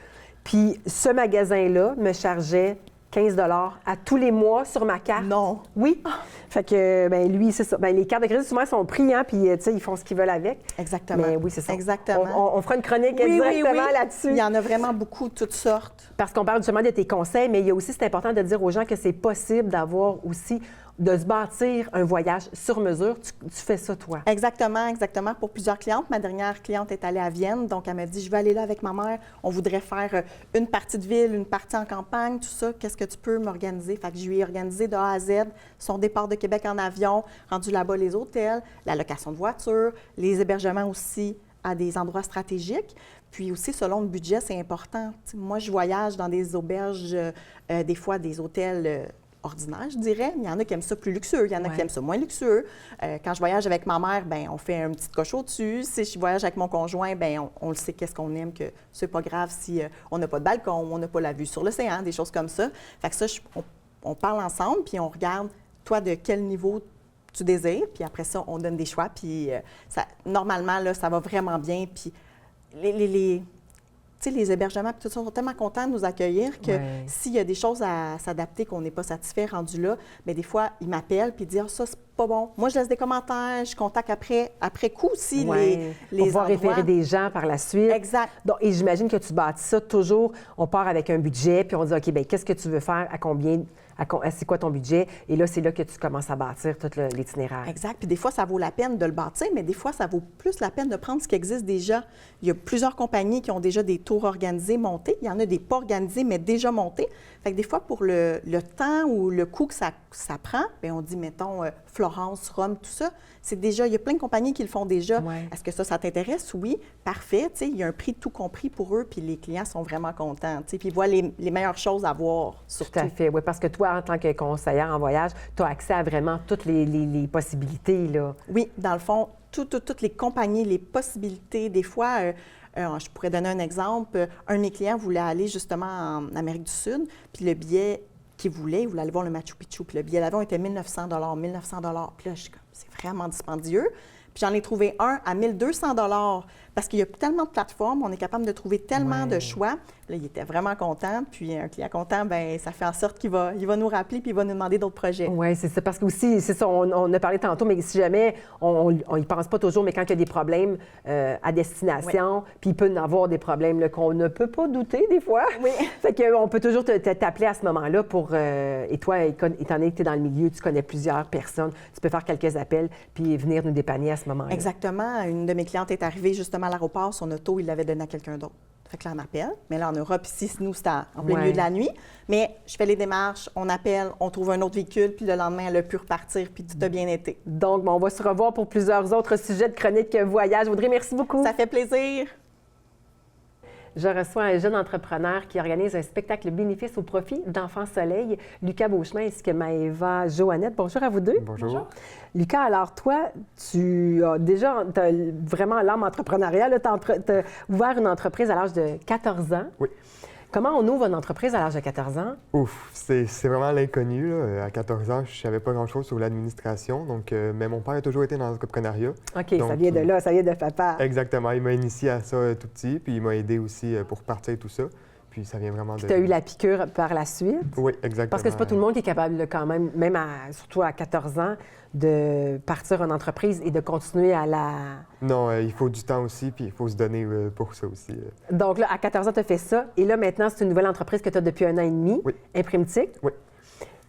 Puis ce magasin-là me chargeait 15 $ à tous les mois sur ma carte. Non. Oui. Fait que, ben lui, c'est ça. Ben, les cartes de crédit, souvent, sont prises, hein, puis, tu sais, ils font ce qu'ils veulent avec. Exactement. Mais oui, c'est ça. Exactement. On fera une chronique directement là-dessus. Il y en a vraiment beaucoup, toutes sortes. Parce qu'on parle justement de tes conseils, mais il y a aussi, c'est important de dire aux gens que c'est possible d'avoir aussi, de se bâtir un voyage sur mesure. Tu fais ça, toi. Exactement. Pour plusieurs clientes. Ma dernière cliente est allée à Vienne, donc elle m'a dit, je vais aller là avec ma mère. On voudrait faire une partie de ville, une partie en campagne, tout ça. Qu'est-ce que tu peux m'organiser? Fait que je lui ai organisé de A à Z son départ de Québec en avion, rendu là-bas les hôtels, la location de voiture, les hébergements aussi à des endroits stratégiques. Puis aussi, selon le budget, c'est important. T'sais, moi, je voyage dans des auberges, des fois des hôtels ordinaire, je dirais. Il y en a qui aiment ça plus luxueux, il y en a qui aiment ça moins luxueux. Quand je voyage avec ma mère, bien, on fait un petit coche au-dessus. Si je voyage avec mon conjoint, bien, on le sait qu'est-ce qu'on aime, que c'est pas grave si on n'a pas de balcon, on n'a pas la vue sur l'océan, des choses comme ça. Fait que ça, on parle ensemble, puis on regarde, toi, de quel niveau tu désires, puis après ça, on donne des choix, puis normalement, là, ça va vraiment bien, puis les hébergements, puis tout ça, sont tellement contents de nous accueillir que s'il y a des choses à s'adapter, qu'on n'est pas satisfait rendu là, bien, des fois, ils m'appellent puis ils disent ça, c'est pas bon. Moi, je laisse des commentaires, je contacte après coup aussi les pour pouvoir endroits. référer des gens par la suite. Exact. Donc, et j'imagine que tu bâtis ça toujours. On part avec un budget, puis on dit, OK, bien, qu'est-ce que tu veux faire, à combien, c'est quoi ton budget? Et là, c'est là que tu commences à bâtir tout l'itinéraire. Exact. Puis des fois, ça vaut la peine de le bâtir, mais des fois, ça vaut plus la peine de prendre ce qui existe déjà. Il y a plusieurs compagnies qui ont déjà des tours organisés, montés. Il y en a des pas organisés, mais déjà montés. Fait que des fois, pour le temps ou le coût que ça prend, bien, on dit, mettons, Florence, Rome, tout ça, c'est déjà, il y a plein de compagnies qui le font déjà. Ouais. Est-ce que ça t'intéresse? Oui. Parfait. Tu sais, il y a un prix tout compris pour eux, puis les clients sont vraiment contents. Tu sais, puis ils voient les meilleures choses à voir, surtout. Tout à fait, oui, parce que toi, en tant que conseillère en voyage, tu as accès à vraiment toutes les possibilités, là. Oui, dans le fond, toutes les compagnies, les possibilités. Des fois, je pourrais donner un exemple. Un de mes clients voulait aller justement en Amérique du Sud, puis le billet qu'il voulait, il voulait aller voir le Machu Picchu, puis le billet d'avion était 1 900 $. Puis là, je suis comme, c'est vraiment dispendieux. Puis j'en ai trouvé un à 1 200 $ parce qu'il y a tellement de plateformes, on est capable de trouver tellement de choix. Là, il était vraiment content. Puis un client content, bien, ça fait en sorte qu'il va nous rappeler puis il va nous demander d'autres projets. Oui, c'est ça. Parce que aussi, c'est ça, on a parlé tantôt, mais si jamais, on y pense pas toujours, mais quand il y a des problèmes à destination, puis il peut y avoir des problèmes là, qu'on ne peut pas douter des fois. Oui. Fait qu'on peut toujours t'appeler à ce moment-là pour... et toi, étant donné que tu es dans le milieu, tu connais plusieurs personnes, tu peux faire quelques appels puis venir nous dépanner à ce moment-là. Exactement. Une de mes clientes est arrivée justement à l'aéroport. Son auto, il l'avait donné à quelqu'un d'autre. Fait que là, on appelle. Mais là, en Europe, ici, nous, c'était en plein milieu de la nuit. Mais je fais les démarches, on appelle, on trouve un autre véhicule, puis le lendemain, elle a pu repartir, puis tout a bien été. Donc, on va se revoir pour plusieurs autres sujets de chronique voyage. Audrey, merci beaucoup. Ça fait plaisir. Je reçois un jeune entrepreneur qui organise un spectacle bénéfice au profit d'Enfants Soleil, Lucas Beauchemin ainsi que Maëva Joannette. Bonjour à vous deux. Bonjour. Lucas, alors toi, tu as vraiment l'âme entrepreneuriale. Tu as ouvert une entreprise à l'âge de 14 ans. Oui. Comment on ouvre une entreprise à l'âge de 14 ans? Ouf, c'est vraiment l'inconnu. Là. À 14 ans, je savais pas grand-chose sur l'administration, donc, mais mon père a toujours été dans l'entrepreneuriat. OK, donc, ça vient de là, ça vient de papa. Exactement. Il m'a initié à ça tout petit, puis il m'a aidé aussi pour partir tout ça. Puis ça vient vraiment de... Tu as eu la piqûre par la suite? Oui, exactement. Parce que c'est pas tout le monde qui est capable de, quand même, surtout à 14 ans, de partir une entreprise et de continuer à la... Non, il faut du temps aussi, puis il faut se donner pour ça aussi. Donc là, à 14 ans, tu as fait ça. Et là, maintenant, c'est une nouvelle entreprise que tu as depuis 1 an et demi, Oui. Imprimetic. Oui.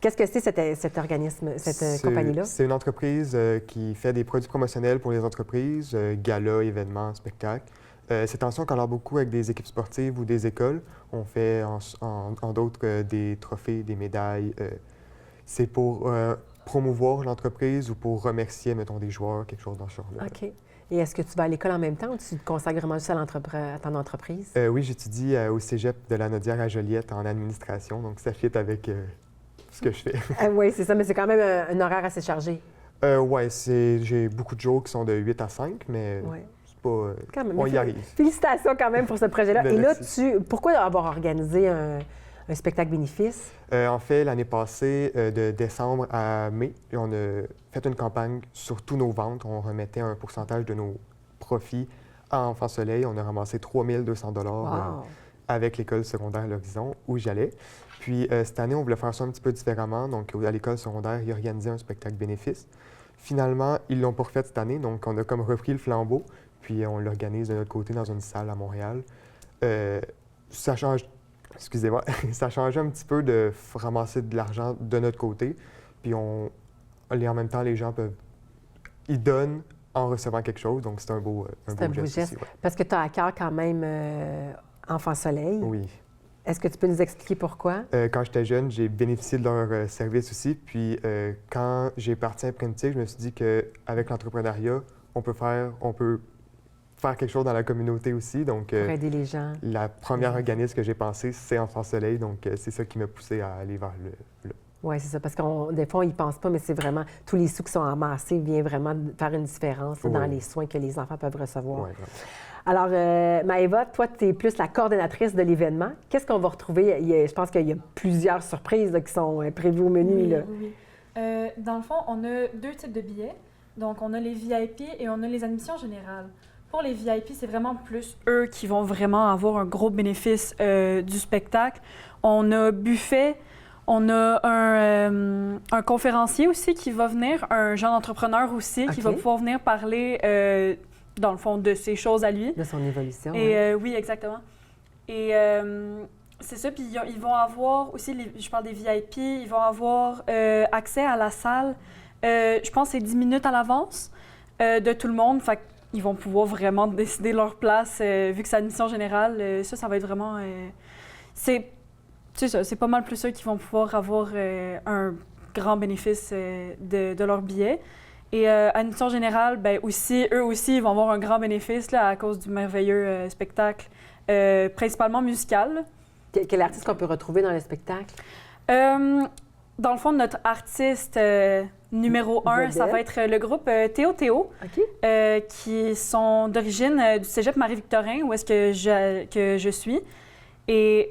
Qu'est-ce que c'est cet organisme, cette compagnie-là? C'est une entreprise qui fait des produits promotionnels pour les entreprises, galas, événements, spectacles. Ces temps-ci, on collabore beaucoup avec des équipes sportives ou des écoles. On fait en d'autres des trophées, des médailles. C'est pour promouvoir l'entreprise ou pour remercier, mettons, des joueurs, quelque chose dans ce genre-là. OK. Et est-ce que tu vas à l'école en même temps ou tu te consacres vraiment juste à ton entreprise? Oui, j'étudie au cégep de la Naudière à Joliette en administration, donc ça fit avec ce que je fais. Oui, c'est ça, mais c'est quand même un horaire assez chargé. Oui, j'ai beaucoup de jours qui sont de 8 à 5, mais Ouais. c'est pas... Quand même. on y arrive. Félicitations quand même pour ce projet-là. Ben, et là, merci. pourquoi avoir organisé un spectacle bénéfice? En fait, l'année passée, de décembre à mai, on a fait une campagne sur tous nos ventes. On remettait un pourcentage de nos profits à Enfants Soleil. On a ramassé 3 200 Wow. avec l'école secondaire L'Horizon, où j'allais. Puis cette année, on voulait faire ça un petit peu différemment. Donc, à l'école secondaire, ils organisaient un spectacle bénéfice. Finalement, ils l'ont pas refait cette année. Donc, on a comme repris le flambeau. Puis, on l'organise de notre côté dans une salle à Montréal. Ça change... Excusez-moi, ça changeait un petit peu de ramasser de l'argent de notre côté. Puis en même temps, les gens ils donnent en recevant quelque chose. Donc c'est un beau geste. Aussi, ouais. Parce que tu as à cœur quand même Enfants Soleil. Oui. Est-ce que tu peux nous expliquer pourquoi? Quand j'étais jeune, j'ai bénéficié de leur service aussi. Puis quand j'ai parti à Imprimetic, je me suis dit qu'avec l'entrepreneuriat, on peut faire quelque chose dans la communauté aussi. Donc, Pour aider les gens. La première organisme que j'ai pensé, c'est Enfants Soleil. Donc, c'est ça qui m'a poussé à aller vers le... Oui, c'est ça. Parce que des fois, on n'y pense pas, mais c'est vraiment... Tous les sous qui sont amassés viennent vraiment faire une différence dans les soins que les enfants peuvent recevoir. Ouais, vraiment. Alors, Maëva, toi, tu es plus la coordonnatrice de l'événement. Qu'est-ce qu'on va retrouver? Je pense qu'il y a plusieurs surprises là, qui sont prévues au menu. Là. Oui. Dans le fond, on a 2 types de billets. Donc, on a les VIP et on a les admissions générales. Pour les VIP, c'est vraiment plus eux qui vont vraiment avoir un gros bénéfice du spectacle. On a buffet, on a un conférencier aussi qui va venir, un jeune entrepreneur aussi qui va pouvoir venir parler, dans le fond, de ses choses à lui. De son évolution. Et oui, exactement. Et c'est ça, puis ils vont avoir aussi, je parle des VIP, ils vont avoir accès à la salle, je pense que c'est 10 minutes à l'avance de tout le monde. Fait ils vont pouvoir vraiment décider leur place, vu que c'est admission générale. Ça va être vraiment... c'est ça, c'est pas mal plus ceux qui vont pouvoir avoir un grand bénéfice de leur billet. Et admission générale, bien aussi, eux aussi, ils vont avoir un grand bénéfice là, à cause du merveilleux spectacle, principalement musical. Quel artiste qu'on peut retrouver dans le spectacle? Dans le fond, notre artiste numéro 1, ça va être le groupe Théo, qui sont d'origine du cégep Marie-Victorin, où est-ce que je suis. Et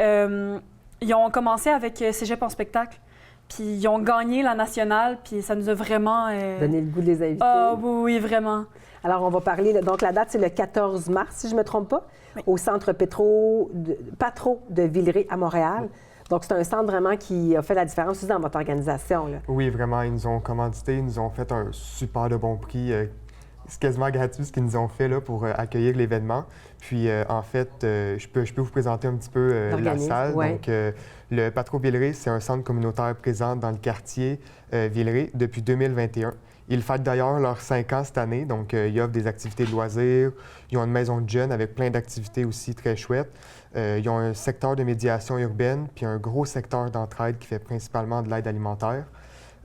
ils ont commencé avec cégep en spectacle, puis ils ont gagné la nationale, puis ça nous a vraiment... Donner le goût de les inviter. Ah oui, vraiment. Alors, on va parler, donc la date, c'est le 14 mars, si je ne me trompe pas, au centre Patro de Villeray à Montréal. Donc, c'est un centre vraiment qui a fait la différence aussi dans votre organisation, là. Oui, vraiment, ils nous ont commandité, ils nous ont fait un super de bon prix. C'est quasiment gratuit ce qu'ils nous ont fait là, pour accueillir l'événement. Puis, en fait, je peux vous présenter un petit peu la salle. Ouais. Donc, le Patro Villeray, c'est un centre communautaire présent dans le quartier Villeray depuis 2021. Ils fêtent d'ailleurs leurs 5 ans cette année, donc ils offrent des activités de loisirs. Ils ont une maison de jeunes avec plein d'activités aussi très chouettes. Ils ont un secteur de médiation urbaine, puis un gros secteur d'entraide qui fait principalement de l'aide alimentaire.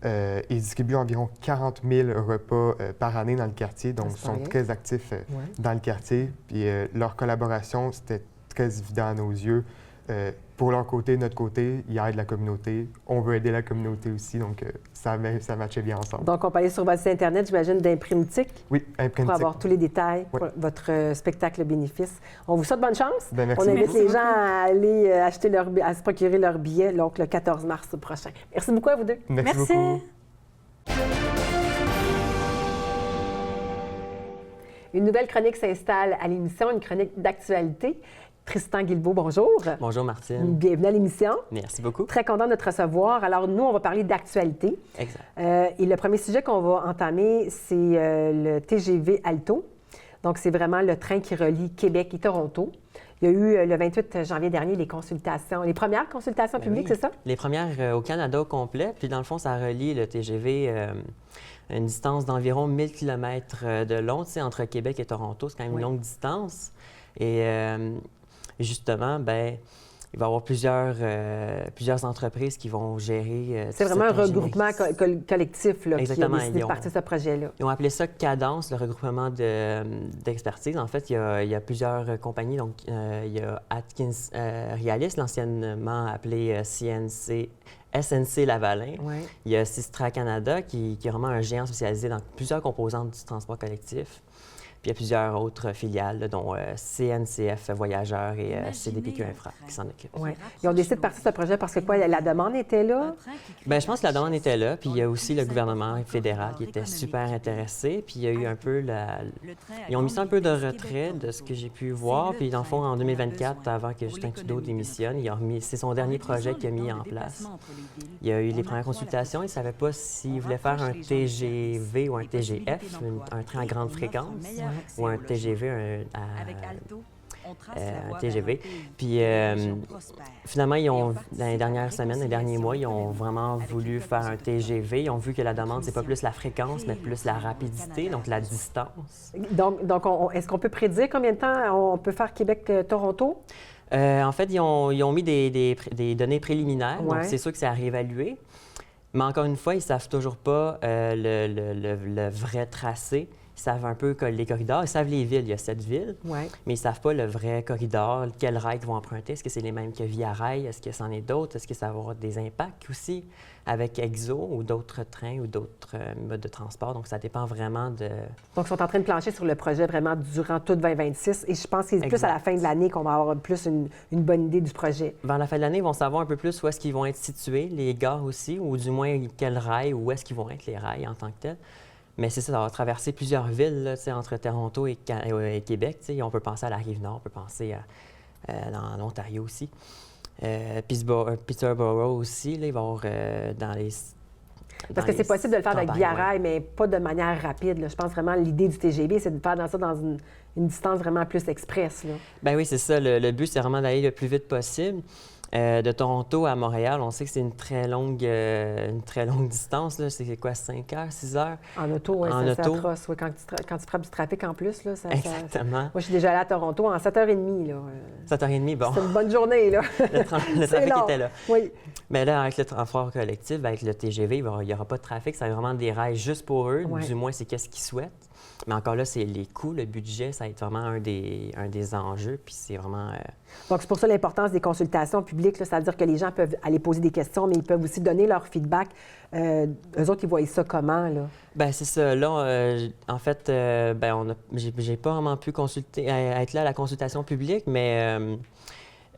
Ils distribuent environ 40 000 repas par année dans le quartier, donc ils sont très actifs dans le quartier. Puis leur collaboration, c'était très évident à nos yeux. Pour leur côté, de notre côté, ils aident la communauté. On veut aider la communauté aussi, donc ça matchait bien ensemble. Donc, on peut aller sur votre site Internet, j'imagine, d'Imprimetique. Oui, Imprimetique. Pour avoir tous les détails pour votre spectacle bénéfice. On vous souhaite bonne chance. Bien, merci. On invite les gens à aller acheter à se procurer leur billet, donc le 14 mars prochain. Merci beaucoup à vous deux. Merci beaucoup. Une nouvelle chronique s'installe à l'émission, une chronique d'actualité. Tristan Guilbeault, bonjour. Bonjour Martine. Bienvenue à l'émission. Merci beaucoup. Très content de te recevoir. Alors, nous, on va parler d'actualité. Exact. Et le premier sujet qu'on va entamer, c'est le TGV Alto. Donc, c'est vraiment le train qui relie Québec et Toronto. Il y a eu le 28 janvier dernier les premières consultations publiques, oui. C'est ça? Les premières au Canada au complet. Puis, dans le fond, ça relie le TGV à une distance d'environ 1000 km de long. Tu sais, entre Québec et Toronto, c'est quand même une longue distance. Et justement, ben il va y avoir plusieurs entreprises qui vont gérer. C'est vraiment un regroupement collectif là, qui a décidé de partir de ce projet-là. Ils ont appelé ça Cadence, le regroupement d'expertise. En fait, il y a plusieurs compagnies. Donc, il y a Atkins Realis, l'anciennement appelé SNC Lavalin. Ouais. Il y a Sistra Canada, qui est vraiment un géant spécialisé dans plusieurs composantes du transport collectif. Puis il y a plusieurs autres filiales, là, dont CNCF Voyageurs et CDPQ Infra qui s'en occupent. Ouais. Ils ont décidé de partir de ce projet parce que quoi, la demande était là? Bien, je pense que la demande était là. Puis il y a aussi le gouvernement fédéral qui était super intéressé. Puis il y a eu un peu Ils ont mis ça un peu de retrait de ce que j'ai pu voir. Puis dans le fond, en 2024, avant que Justin Trudeau démissionne, c'est son dernier projet qu'il a mis en place. Il y a eu les premières consultations. Il ne savait pas s'il voulait faire un TGV ou un TGF, un train à grande fréquence. Ou un TGV, un TGV. Puis finalement, dans les dernières semaines, les derniers mois, ils ont vraiment voulu faire un TGV. Ils ont vu que la demande, c'est pas plus la fréquence, mais plus la rapidité, donc la distance. Donc est-ce qu'on peut prédire combien de temps on peut faire Québec-Toronto? En fait, ils ont mis des données préliminaires, donc c'est sûr que c'est à réévaluer. Mais encore une fois, ils ne savent toujours pas le vrai tracé. Ils savent un peu les corridors, ils savent les villes, il y a 7 villes, mais ils ne savent pas le vrai corridor, quels rails ils vont emprunter. Est-ce que c'est les mêmes que Via Rail? Est-ce que c'en est d'autres? Est-ce que ça va avoir des impacts aussi avec EXO ou d'autres trains ou d'autres modes de transport? Donc, ça dépend vraiment de... Donc, ils sont en train de plancher sur le projet vraiment durant tout 2026 et je pense que c'est plus à la fin de l'année qu'on va avoir plus une bonne idée du projet. Vers la fin de l'année, ils vont savoir un peu plus où est-ce qu'ils vont être situés, les gares aussi, ou du moins quels rails, où est-ce qu'ils vont être les rails en tant que tels. Mais c'est ça, ça va traverser plusieurs villes là, entre Toronto et Québec. On peut penser à la Rive-Nord, on peut penser dans l'Ontario aussi. Peterborough aussi, là, il va y avoir dans les... Parce que c'est possible de le faire avec Via Rail, mais pas de manière rapide. Là. Je pense vraiment l'idée du TGV, c'est de faire ça dans une distance vraiment plus express. Bien oui, c'est ça. Le but, c'est vraiment d'aller le plus vite possible. De Toronto à Montréal, on sait que c'est une très longue distance. Là. C'est quoi, 5 heures, 6 heures? En auto, oui, c'est atroce. Oui, quand tu frappes du trafic en plus, là, exactement. Moi, je suis déjà allée à Toronto en 7h30. Là. 7h30, bon. C'est une bonne journée, là. Le trafic était là. Oui. Mais là, avec le transport collectif, avec le TGV, il n'y aura pas de trafic. Ça va vraiment des rails juste pour eux. Ouais. Du moins, c'est qu'est-ce qu'ils souhaitent. Mais encore là, c'est les coûts, le budget, ça va être vraiment un des enjeux. Puis c'est vraiment... Donc, c'est pour ça l'importance des consultations publiques. C'est-à-dire que les gens peuvent aller poser des questions, mais ils peuvent aussi donner leur feedback. Eux autres, ils voient ça comment, là? Bien, c'est ça. Là, en fait, j'ai pas vraiment pu être là à la consultation publique, mais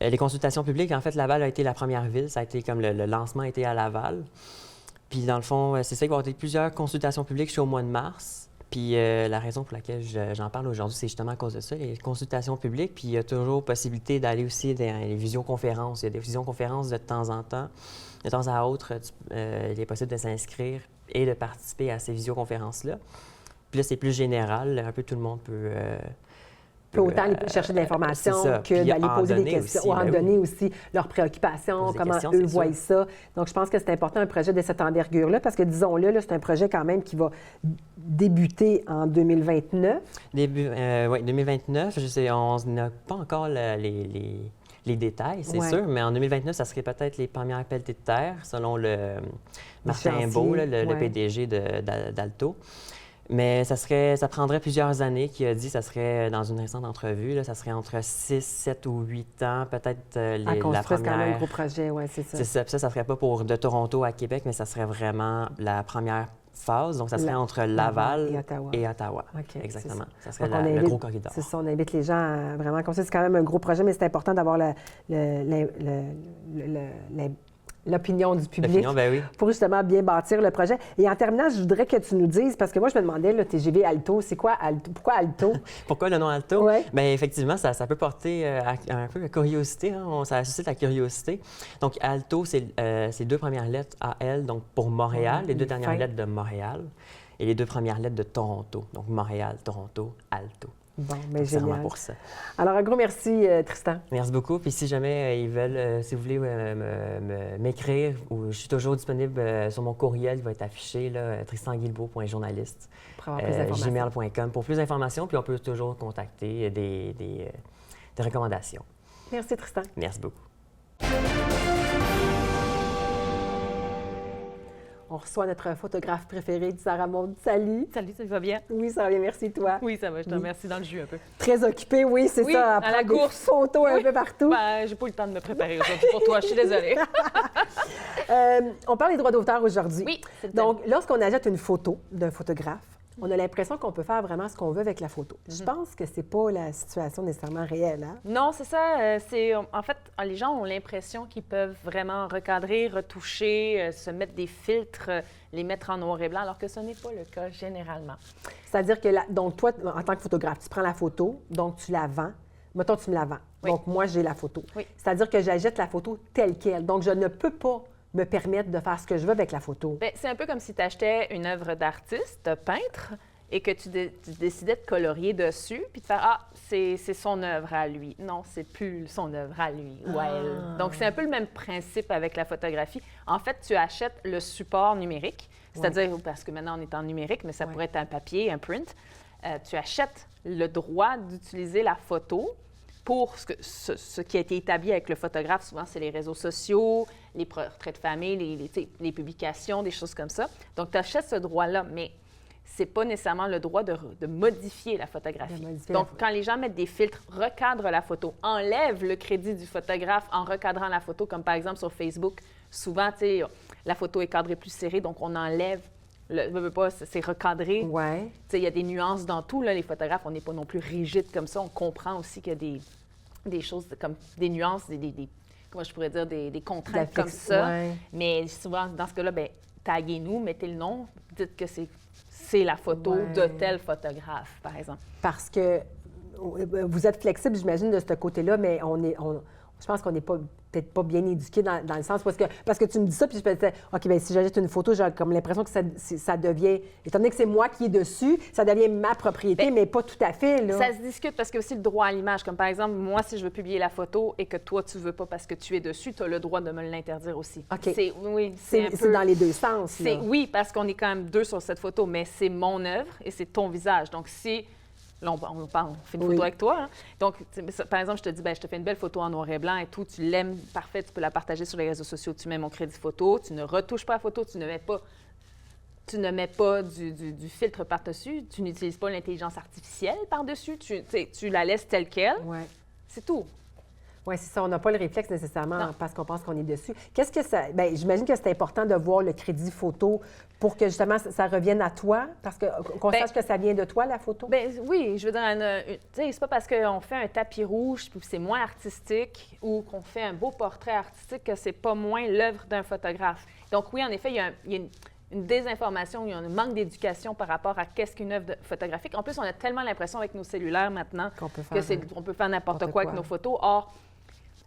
les consultations publiques, en fait, Laval a été la première ville. Ça a été comme le lancement a été à Laval. Puis, dans le fond, c'est ça qu'il va y avoir plusieurs consultations publiques jusqu'au mois de mars. Puis la raison pour laquelle j'en parle aujourd'hui, c'est justement à cause de ça, les consultations publiques. Puis il y a toujours possibilité d'aller aussi dans les visioconférences. Il y a des visioconférences de temps en temps. De temps à autre, il est possible de s'inscrire et de participer à ces visioconférences-là. Puis là, c'est plus général. Un peu tout le monde peut autant aller chercher de l'information que d'aller poser des questions ou en donner aussi leurs préoccupations, comment eux voient ça. Donc, je pense que c'est important, un projet de cette envergure-là, parce que, disons-le, là, c'est un projet quand même qui va débuter en 2029. Oui, 2029. On n'a pas encore les détails, c'est sûr, mais en 2029, ça serait peut-être les premières pelletées de terre, selon le Martin Imbeau, le PDG d'Alto. Mais ça prendrait plusieurs années, qui a dit, ça serait dans une récente entrevue, là, ça serait entre 6, 7 ou 8 ans, peut-être la première. C'est quand même un gros projet, oui, c'est ça. C'est ça. Puis ça serait pas de Toronto à Québec, mais ça serait vraiment la première phase. Donc, ça serait entre Laval et Ottawa. Okay, exactement. Ça serait le gros corridor. C'est ça, on invite les gens à vraiment... Comme ça, c'est quand même un gros projet, mais c'est important d'avoir l'opinion du public pour justement bien bâtir le projet. Et en terminant, je voudrais que tu nous dises, parce que moi, je me demandais, le TGV Alto, c'est quoi Alto? Pourquoi Alto? Pourquoi le nom Alto? Ouais. Bien, effectivement, ça peut porter un peu la curiosité. Hein? Ça suscite la curiosité. Donc, Alto, c'est les 2 premières lettres AL, donc pour Montréal, les 2 dernières lettres de Montréal, et les 2 premières lettres de Toronto. Donc, Montréal, Toronto, Alto. Bon, mais génial. Pour ça. Alors, un gros merci, Tristan. Merci beaucoup. Puis si jamais ils veulent, si vous voulez m'écrire, je suis toujours disponible sur mon courriel, il va être affiché, tristanguilbeault.journaliste@gmail.com pour plus d'informations. Puis on peut toujours contacter des recommandations. Merci, Tristan. Merci beaucoup. On reçoit notre photographe préféré, Sarah Maud. Salut. Salut, ça va bien? Oui, ça va bien, merci toi. Oui, ça va, je te remercie dans le jus un peu. Très occupée, oui, c'est ça. À la course. Des photos un peu partout. Ben, j'ai pas eu le temps de me préparer aujourd'hui pour toi, je suis désolée. On parle des droits d'auteur aujourd'hui. Oui, c'est Donc, lorsqu'on achète une photo d'un photographe, on a l'impression qu'on peut faire vraiment ce qu'on veut avec la photo. Je pense que c'est pas la situation nécessairement réelle, hein? Non, c'est ça. En fait, les gens ont l'impression qu'ils peuvent vraiment recadrer, retoucher, se mettre des filtres, les mettre en noir et blanc, alors que ce n'est pas le cas généralement. C'est-à-dire que, donc toi, en tant que photographe, tu prends la photo, donc tu la vends. Mettons, tu me la vends. Oui. Donc, moi, j'ai la photo. Oui. C'est-à-dire que j'achète la photo telle qu'elle. Donc, je ne peux pas me permettre de faire ce que je veux avec la photo. Bien, c'est un peu comme si tu achetais une œuvre d'artiste, de peintre, et que tu décidais de colorier dessus, puis de faire « Ah, c'est son œuvre à lui. » Non, c'est plus son œuvre à lui ou à elle. Donc, c'est un peu le même principe avec la photographie. En fait, tu achètes le support numérique, c'est-à-dire, parce que maintenant, on est en numérique, mais ça pourrait être un papier, un print. Tu achètes le droit d'utiliser la photo pour ce qui a été établi avec le photographe. Souvent, c'est les réseaux sociaux, les portraits de famille, les publications, des choses comme ça. Donc, tu achètes ce droit-là, mais ce n'est pas nécessairement le droit de modifier la photographie. Donc, quand les gens mettent des filtres, recadrent la photo, enlèvent le crédit du photographe en recadrant la photo, comme par exemple sur Facebook, souvent, tu sais, la photo est cadrée plus serrée, donc on enlève. C'est recadré. Ouais. Il y a des nuances dans tout. Là, les photographes, on n'est pas non plus rigide comme ça. On comprend aussi qu'il y a des choses comme des nuances, comment je pourrais dire, des contraintes comme ça. Ouais. Mais souvent, dans ce cas-là, taguez-nous, mettez le nom, dites que c'est la photo de tel photographe, par exemple. Parce que vous êtes flexible, j'imagine, de ce côté-là, mais je pense qu'on n'est peut-être pas bien éduqué dans le sens parce que tu me dis ça, puis je me disais, OK, bien, si j'achète une photo, j'ai comme l'impression que ça devient, étant donné que c'est moi qui est dessus, ça devient ma propriété, mais pas tout à fait, là. Ça se discute parce qu'il y a aussi le droit à l'image. Comme par exemple, moi, si je veux publier la photo et que toi, tu veux pas parce que tu es dessus, tu as le droit de me l'interdire aussi. OK. C'est dans les deux sens, là. Oui, parce qu'on est quand même 2 sur cette photo, mais c'est mon œuvre et c'est ton visage. Donc, si... Là, on fait une photo avec toi. Hein? Donc, par exemple, je te dis, je te fais une belle photo en noir et blanc et tout. Tu l'aimes, parfait, tu peux la partager sur les réseaux sociaux. Tu mets mon crédit photo, tu ne retouches pas la photo, tu ne mets pas du filtre par-dessus, tu n'utilises pas l'intelligence artificielle par-dessus, tu la laisses telle qu'elle. Ouais. C'est tout. Oui, c'est ça. On n'a pas le réflexe nécessairement parce qu'on pense qu'on est dessus. Qu'est-ce que ça... Bien, j'imagine que c'est important de voir le crédit photo pour que, justement, ça revienne à toi, parce qu'on sache que ça vient de toi, la photo? Bien, oui. Je veux dire, c'est pas parce qu'on fait un tapis rouge puis c'est moins artistique ou qu'on fait un beau portrait artistique que c'est pas moins l'œuvre d'un photographe. Donc, oui, en effet, il y a une désinformation, il y a un manque d'éducation par rapport à qu'est-ce qu'une œuvre photographique. En plus, on a tellement l'impression avec nos cellulaires maintenant qu'on peut faire n'importe quoi avec nos photos. Or,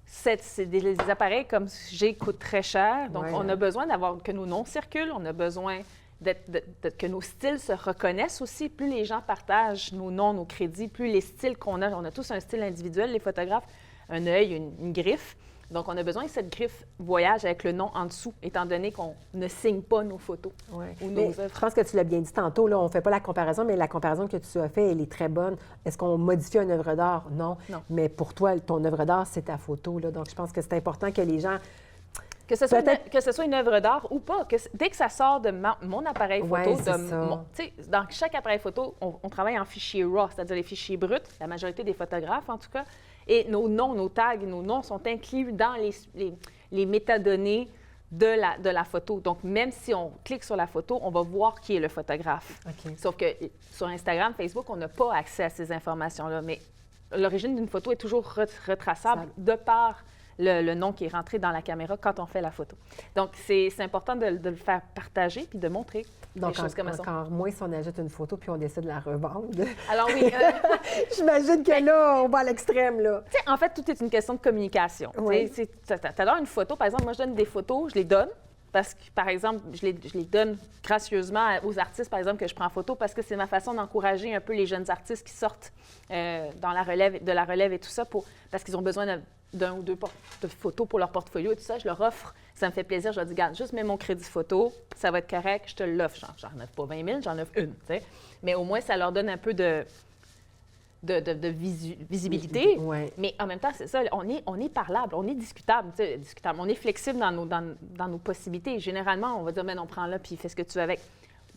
c'est des appareils comme G coûtent très cher. Donc, on a besoin que nos noms circulent, on a besoin que nos styles se reconnaissent aussi. Plus les gens partagent nos noms, nos crédits, plus les styles qu'on a. On a tous un style individuel, les photographes, un œil, une griffe. Donc, on a besoin que cette griffe voyage avec le nom en dessous, étant donné qu'on ne signe pas nos photos ou nos œuvres. Je pense que tu l'as bien dit tantôt, là, on ne fait pas la comparaison, mais la comparaison que tu as faite, elle est très bonne. Est-ce qu'on modifie une œuvre d'art? Non. Mais pour toi, ton œuvre d'art, c'est ta photo. Là. Donc, je pense que c'est important que les gens... Que ce soit une œuvre d'art ou pas, dès que ça sort de mon appareil photo, dans chaque appareil photo, on travaille en fichier RAW, c'est-à-dire les fichiers bruts, la majorité des photographes en tout cas, et nos noms, nos tags, nos noms sont inclus dans les métadonnées de la photo. Donc, même si on clique sur la photo, on va voir qui est le photographe. Sauf que sur Instagram, Facebook, on n'a pas accès à ces informations-là, mais l'origine d'une photo est toujours retraçable de par le nom qui est rentré dans la caméra quand on fait la photo. Donc, c'est important de le faire partager puis de montrer des choses comme ça. Encore moins si on ajoute une photo puis on décide de la revendre. Alors oui. J'imagine que là, on va à l'extrême, là. Tu sais, en fait, tout est une question de communication. Oui. Tu as une photo, par exemple, moi, je donne des photos, je les donne. Parce que, par exemple, je les donne gracieusement aux artistes, par exemple, que je prends en photo, parce que c'est ma façon d'encourager un peu les jeunes artistes qui sortent de la relève et tout ça, parce qu'ils ont besoin d'un ou deux de photos pour leur portfolio et tout ça. Je leur offre, ça me fait plaisir. Je leur dis, regarde, juste mets mon crédit photo, ça va être correct, je te l'offre. J'en offre pas 20 000, j'en offre une, tu sais. Mais au moins, ça leur donne un peu de visibilité. Mais en même temps, c'est ça, on est parlable, on est discutable, on est flexible dans nos possibilités. Généralement, on va dire, on prend là puis fais ce que tu veux avec.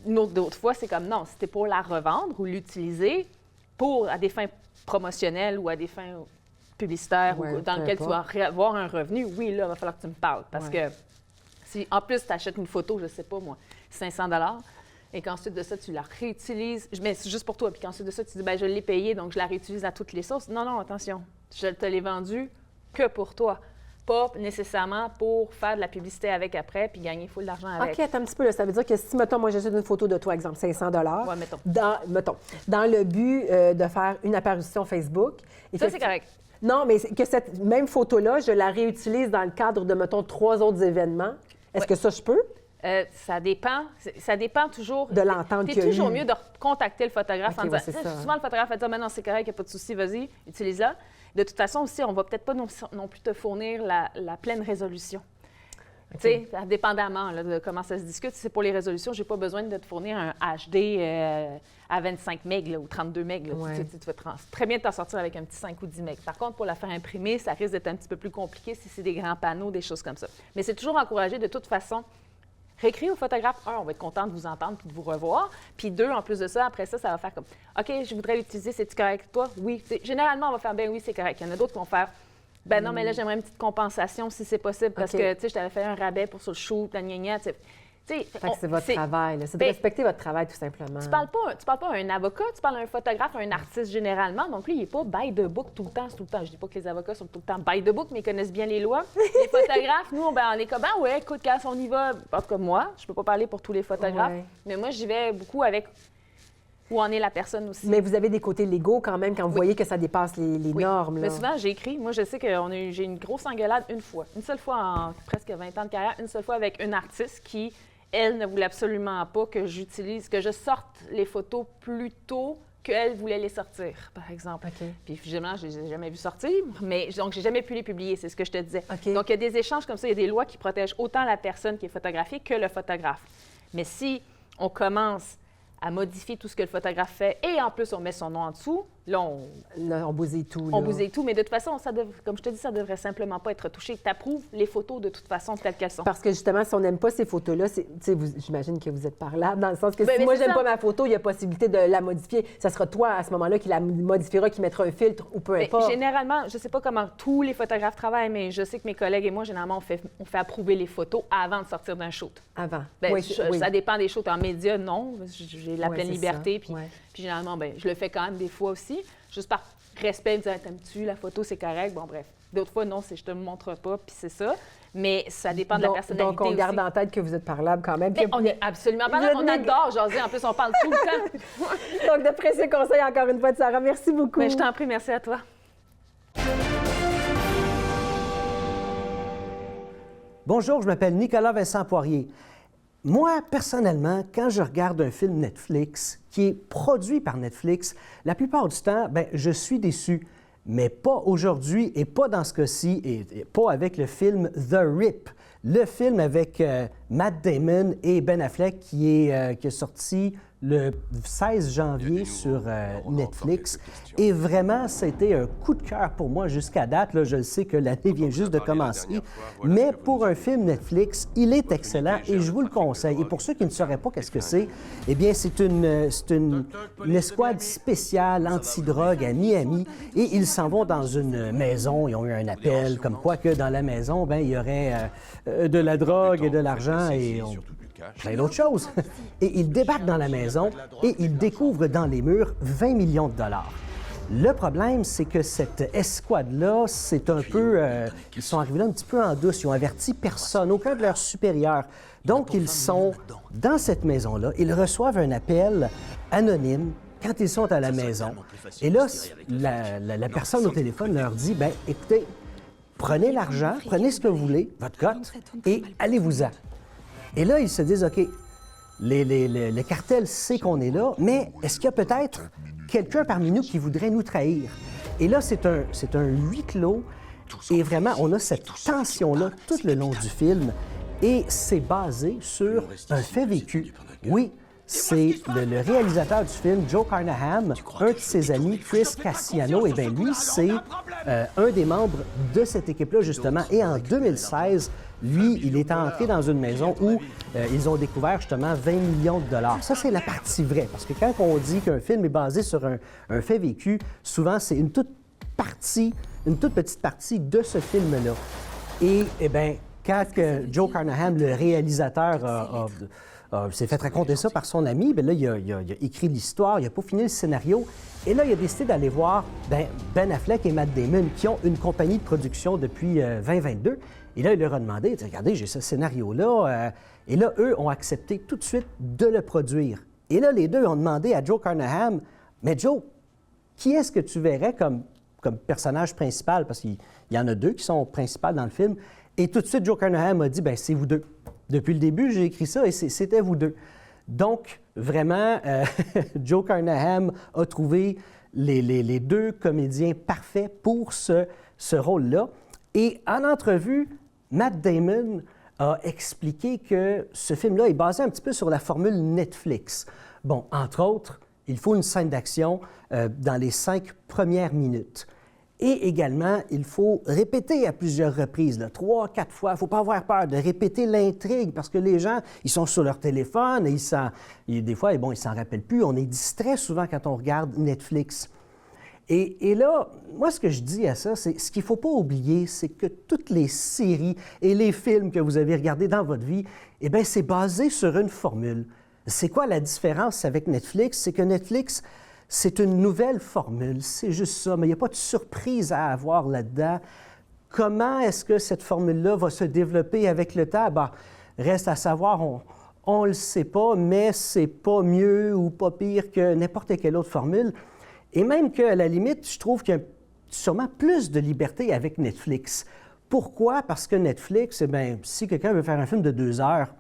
D'autres fois, c'est comme non, c'était pour la revendre ou l'utiliser à des fins promotionnelles ou à des fins publicitaires ou dans lesquelles tu vas avoir un revenu, oui, là, il va falloir que tu me parles. Parce que si en plus tu achètes une photo, je sais pas moi, 500 $, et qu'ensuite de ça, tu la réutilises, mais c'est juste pour toi, puis qu'ensuite de ça, tu dis, je l'ai payée, donc je la réutilise à toutes les sauces. Non, attention, je te l'ai vendue que pour toi. Pas nécessairement pour faire de la publicité avec après puis gagner full d'argent avec. OK, attends un petit peu. Là. Ça veut dire que si, mettons, moi, j'achète une photo de toi, exemple, 500 $, mettons. Dans le but de faire une apparition Facebook. Ça, c'est correct. Non, mais que cette même photo-là, je la réutilise dans le cadre de, mettons, 3 autres événements. Est-ce que ça, je peux? Ça dépend. Ça dépend toujours. De l'entente qu'il y a eu. C'est toujours mieux de contacter le photographe en disant, souvent, le photographe va dire, non, c'est correct, il n'y a pas de souci, vas-y, utilise-la. De toute façon, aussi, on ne va peut-être pas non plus te fournir la pleine résolution. Tu sais, dépendamment de comment ça se discute. Si c'est pour les résolutions, je n'ai pas besoin de te fournir un HD à 25 MB ou 32 MB. Tu vas très bien t'en sortir avec un petit 5 ou 10 MB. Par contre, pour la faire imprimer, ça risque d'être un petit peu plus compliqué si c'est des grands panneaux, des choses comme ça. Mais c'est toujours encouragé de toute façon. Réécrire au photographe, on va être content de vous entendre puis de vous revoir. Puis 2, en plus de ça, après ça, ça va faire comme OK, je voudrais l'utiliser, c'est-tu correct? Toi, oui. Généralement, on va faire oui, c'est correct. Il y en a d'autres qui vont faire non, mais là, j'aimerais une petite compensation si c'est possible parce que, je t'avais fait un rabais pour sur le shoot, la gna c'est votre travail. C'est de respecter votre travail, tout simplement. Tu parles pas à un avocat, tu parles à un photographe, à un artiste généralement. Donc, lui, il n'est pas by the book tout le temps. Je dis pas que les avocats sont tout le temps by the book, mais ils connaissent bien les lois. Les photographes, nous, on est comme, ouais, écoute, quand on y va, en tout cas, moi, je peux pas parler pour tous les photographes, mais moi, j'y vais beaucoup avec où en est la personne aussi. Mais vous avez des côtés légaux quand même quand vous voyez que ça dépasse les normes. Là. Mais souvent, j'ai écrit. Moi, je sais que j'ai une grosse engueulade une seule fois en presque 20 ans de carrière, une seule fois avec une artiste qui, elle, ne voulait absolument pas que je sorte les photos plus tôt qu'elle voulait les sortir, par exemple. Puis, finalement, je ne les ai jamais vues sortir, mais donc, j'ai jamais pu les publier, c'est ce que je te disais. Donc, il y a des échanges comme ça, il y a des lois qui protègent autant la personne qui est photographiée que le photographe. Mais si on commence à modifier tout ce que le photographe fait et en plus, on met son nom en dessous, là, on bousille tout. On bousille tout, mais de toute façon, comme je te dis, ça ne devrait simplement pas être touché. Tu approuves les photos de toute façon telles qu'elles sont. Parce que justement, si on n'aime pas ces photos-là, j'imagine que vous êtes parlable, dans le sens que si moi, j'aime pas ma photo, il y a possibilité de la modifier. Ça sera toi, à ce moment-là, qui la modifiera, qui mettra un filtre ou peu importe. Généralement, je ne sais pas comment tous les photographes travaillent, mais je sais que mes collègues et moi, généralement, on fait approuver les photos avant de sortir d'un shoot. Avant? Ça dépend des shoots. En médias, non. J'ai la pleine liberté. Puis généralement, je le fais quand même des fois aussi, juste par respect, me dire, t'aimes-tu la photo, c'est correct, bon, bref. D'autres fois, non, c'est je te montre pas, puis c'est ça. Mais ça dépend de la personnalité. Donc, on garde aussi. en tête que vous êtes parlable quand même. Mais on est absolument parlable. On adore jaser. En plus, on parle tout le temps. Donc, de précieux conseils encore une fois de Sarah. Merci beaucoup. Mais je t'en prie, merci à toi. Bonjour, je m'appelle Nicolas Vincent Poirier. Moi, personnellement, quand je regarde un film Netflix qui est produit par Netflix, la plupart du temps, je suis déçu. Mais pas aujourd'hui et pas dans ce cas-ci et pas avec le film The Rip. Le film avec Matt Damon et Ben Affleck qui est sorti le 16 janvier sur Netflix. Et vraiment, ça a été un coup de cœur pour moi jusqu'à date. Là, je le sais que l'année vient juste de commencer. Mais pour un film Netflix, il est excellent et je vous le conseille. Et pour ceux qui ne sauraient pas qu'est-ce que c'est, eh bien, c'est une escouade spéciale anti-drogue à Miami. Et ils s'en vont dans une maison. Ils ont eu un appel comme quoi que dans la maison, il y aurait de la drogue et de l'argent et plein d'autres choses. Et ils débarquent dans la maison et ils découvrent dans les murs 20 millions de dollars. Le problème, c'est que cette escouade-là, c'est un peu... ils sont arrivés là un petit peu en douce. Ils ont averti personne, aucun de leurs supérieurs. Donc, ils sont dans cette maison-là. Ils reçoivent un appel anonyme quand ils sont à la maison. Et là, la personne au téléphone leur dit, écoutez, prenez l'argent, prenez ce que vous voulez, votre cote, et allez-vous-en. Et là, ils se disent, OK, le cartel sait qu'on est là, mais est-ce qu'il y a peut-être quelqu'un parmi nous qui voudrait nous trahir? Et là, c'est un huis clos, et vraiment, on a cette tension-là tout le long du film, et c'est basé sur un fait vécu. Oui, c'est le réalisateur du film, Joe Carnahan, un de ses amis, Chris Cassiano, et bien lui, c'est un des membres de cette équipe-là, justement, et en 2016, lui, il est entré dans une maison où ils ont découvert justement 20 millions de dollars. Ça, c'est la partie vraie, parce que quand on dit qu'un film est basé sur un fait vécu, souvent, c'est une toute petite partie de ce film-là. Et, bien, quand Joe Carnahan, le réalisateur, s'est fait raconter ça par son ami, bien là, il a écrit l'histoire, il n'a pas fini le scénario, et là, il a décidé d'aller voir Ben Affleck et Matt Damon, qui ont une compagnie de production depuis 2022. Et là, il leur a demandé, regardez, j'ai ce scénario-là. Et là, eux ont accepté tout de suite de le produire. Et là, les deux ont demandé à Joe Carnahan, mais Joe, qui est-ce que tu verrais comme personnage principal? Parce qu'il y en a deux qui sont principaux dans le film. Et tout de suite, Joe Carnahan m'a dit, c'est vous deux. Depuis le début, j'ai écrit ça et c'était vous deux. Donc, vraiment, Joe Carnahan a trouvé les deux comédiens parfaits pour ce rôle-là. Et en entrevue, Matt Damon a expliqué que ce film-là est basé un petit peu sur la formule Netflix. Bon, entre autres, il faut une scène d'action dans les 5 premières minutes. Et également, il faut répéter à plusieurs reprises, 3, 4 fois. Il ne faut pas avoir peur de répéter l'intrigue parce que les gens, ils sont sur leur téléphone et des fois, ils ne s'en rappellent plus. On est distrait souvent quand on regarde Netflix. Et là, moi, ce que je dis à ça, c'est ce qu'il ne faut pas oublier, c'est que toutes les séries et les films que vous avez regardés dans votre vie, eh bien, c'est basé sur une formule. C'est quoi la différence avec Netflix? C'est que Netflix, c'est une nouvelle formule, c'est juste ça, mais il n'y a pas de surprise à avoir là-dedans. Comment est-ce que cette formule-là va se développer avec le temps? Reste à savoir, on ne le sait pas, mais c'est pas mieux ou pas pire que n'importe quelle autre formule. Et même qu'à la limite, je trouve qu'il y a sûrement plus de liberté avec Netflix. Pourquoi? Parce que Netflix, si quelqu'un veut faire un film de 2 heures,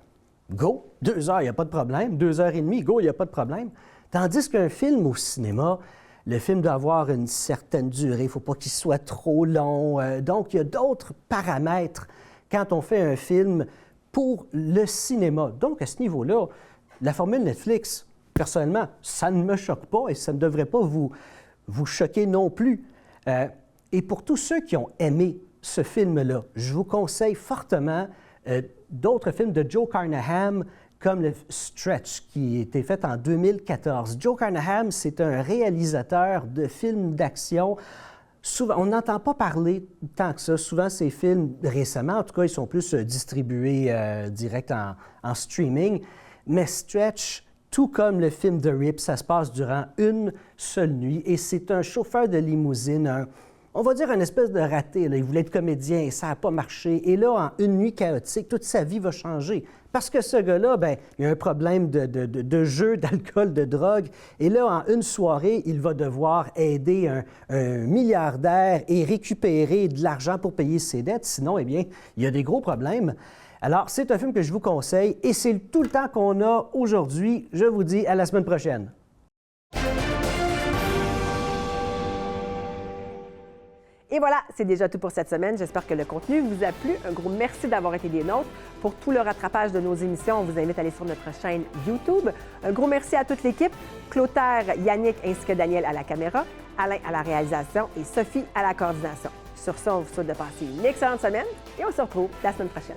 go, 2 heures, il n'y a pas de problème. 2 heures et demie, go, il n'y a pas de problème. Tandis qu'un film au cinéma, le film doit avoir une certaine durée, il ne faut pas qu'il soit trop long. Donc, il y a d'autres paramètres quand on fait un film pour le cinéma. Donc, à ce niveau-là, la formule Netflix, personnellement, ça ne me choque pas et ça ne devrait pas vous choquer non plus. Et pour tous ceux qui ont aimé ce film-là, je vous conseille fortement d'autres films de Joe Carnahan, comme le Stretch, qui a été fait en 2014. Joe Carnahan, c'est un réalisateur de films d'action. Souvent, on n'entend pas parler tant que ça. Souvent, ces films, récemment, en tout cas, ils sont plus distribués direct en streaming. Mais Stretch, tout comme le film The Rip, ça se passe durant une seule nuit. Et c'est un chauffeur de limousine, on va dire un espèce de raté. Là. Il voulait être comédien et ça n'a pas marché. Et là, en une nuit chaotique, toute sa vie va changer. Parce que ce gars-là, ben, il a un problème de jeu, d'alcool, de drogue. Et là, en une soirée, il va devoir aider un milliardaire et récupérer de l'argent pour payer ses dettes. Sinon, eh bien, il y a des gros problèmes. Alors, c'est un film que je vous conseille et c'est tout le temps qu'on a aujourd'hui. Je vous dis à la semaine prochaine. Et voilà, c'est déjà tout pour cette semaine. J'espère que le contenu vous a plu. Un gros merci d'avoir été des nôtres. Pour tout le rattrapage de nos émissions, on vous invite à aller sur notre chaîne YouTube. Un gros merci à toute l'équipe. Clotaire, Yannick ainsi que Daniel à la caméra, Alain à la réalisation et Sophie à la coordination. Sur ça, on vous souhaite de passer une excellente semaine et on se retrouve la semaine prochaine.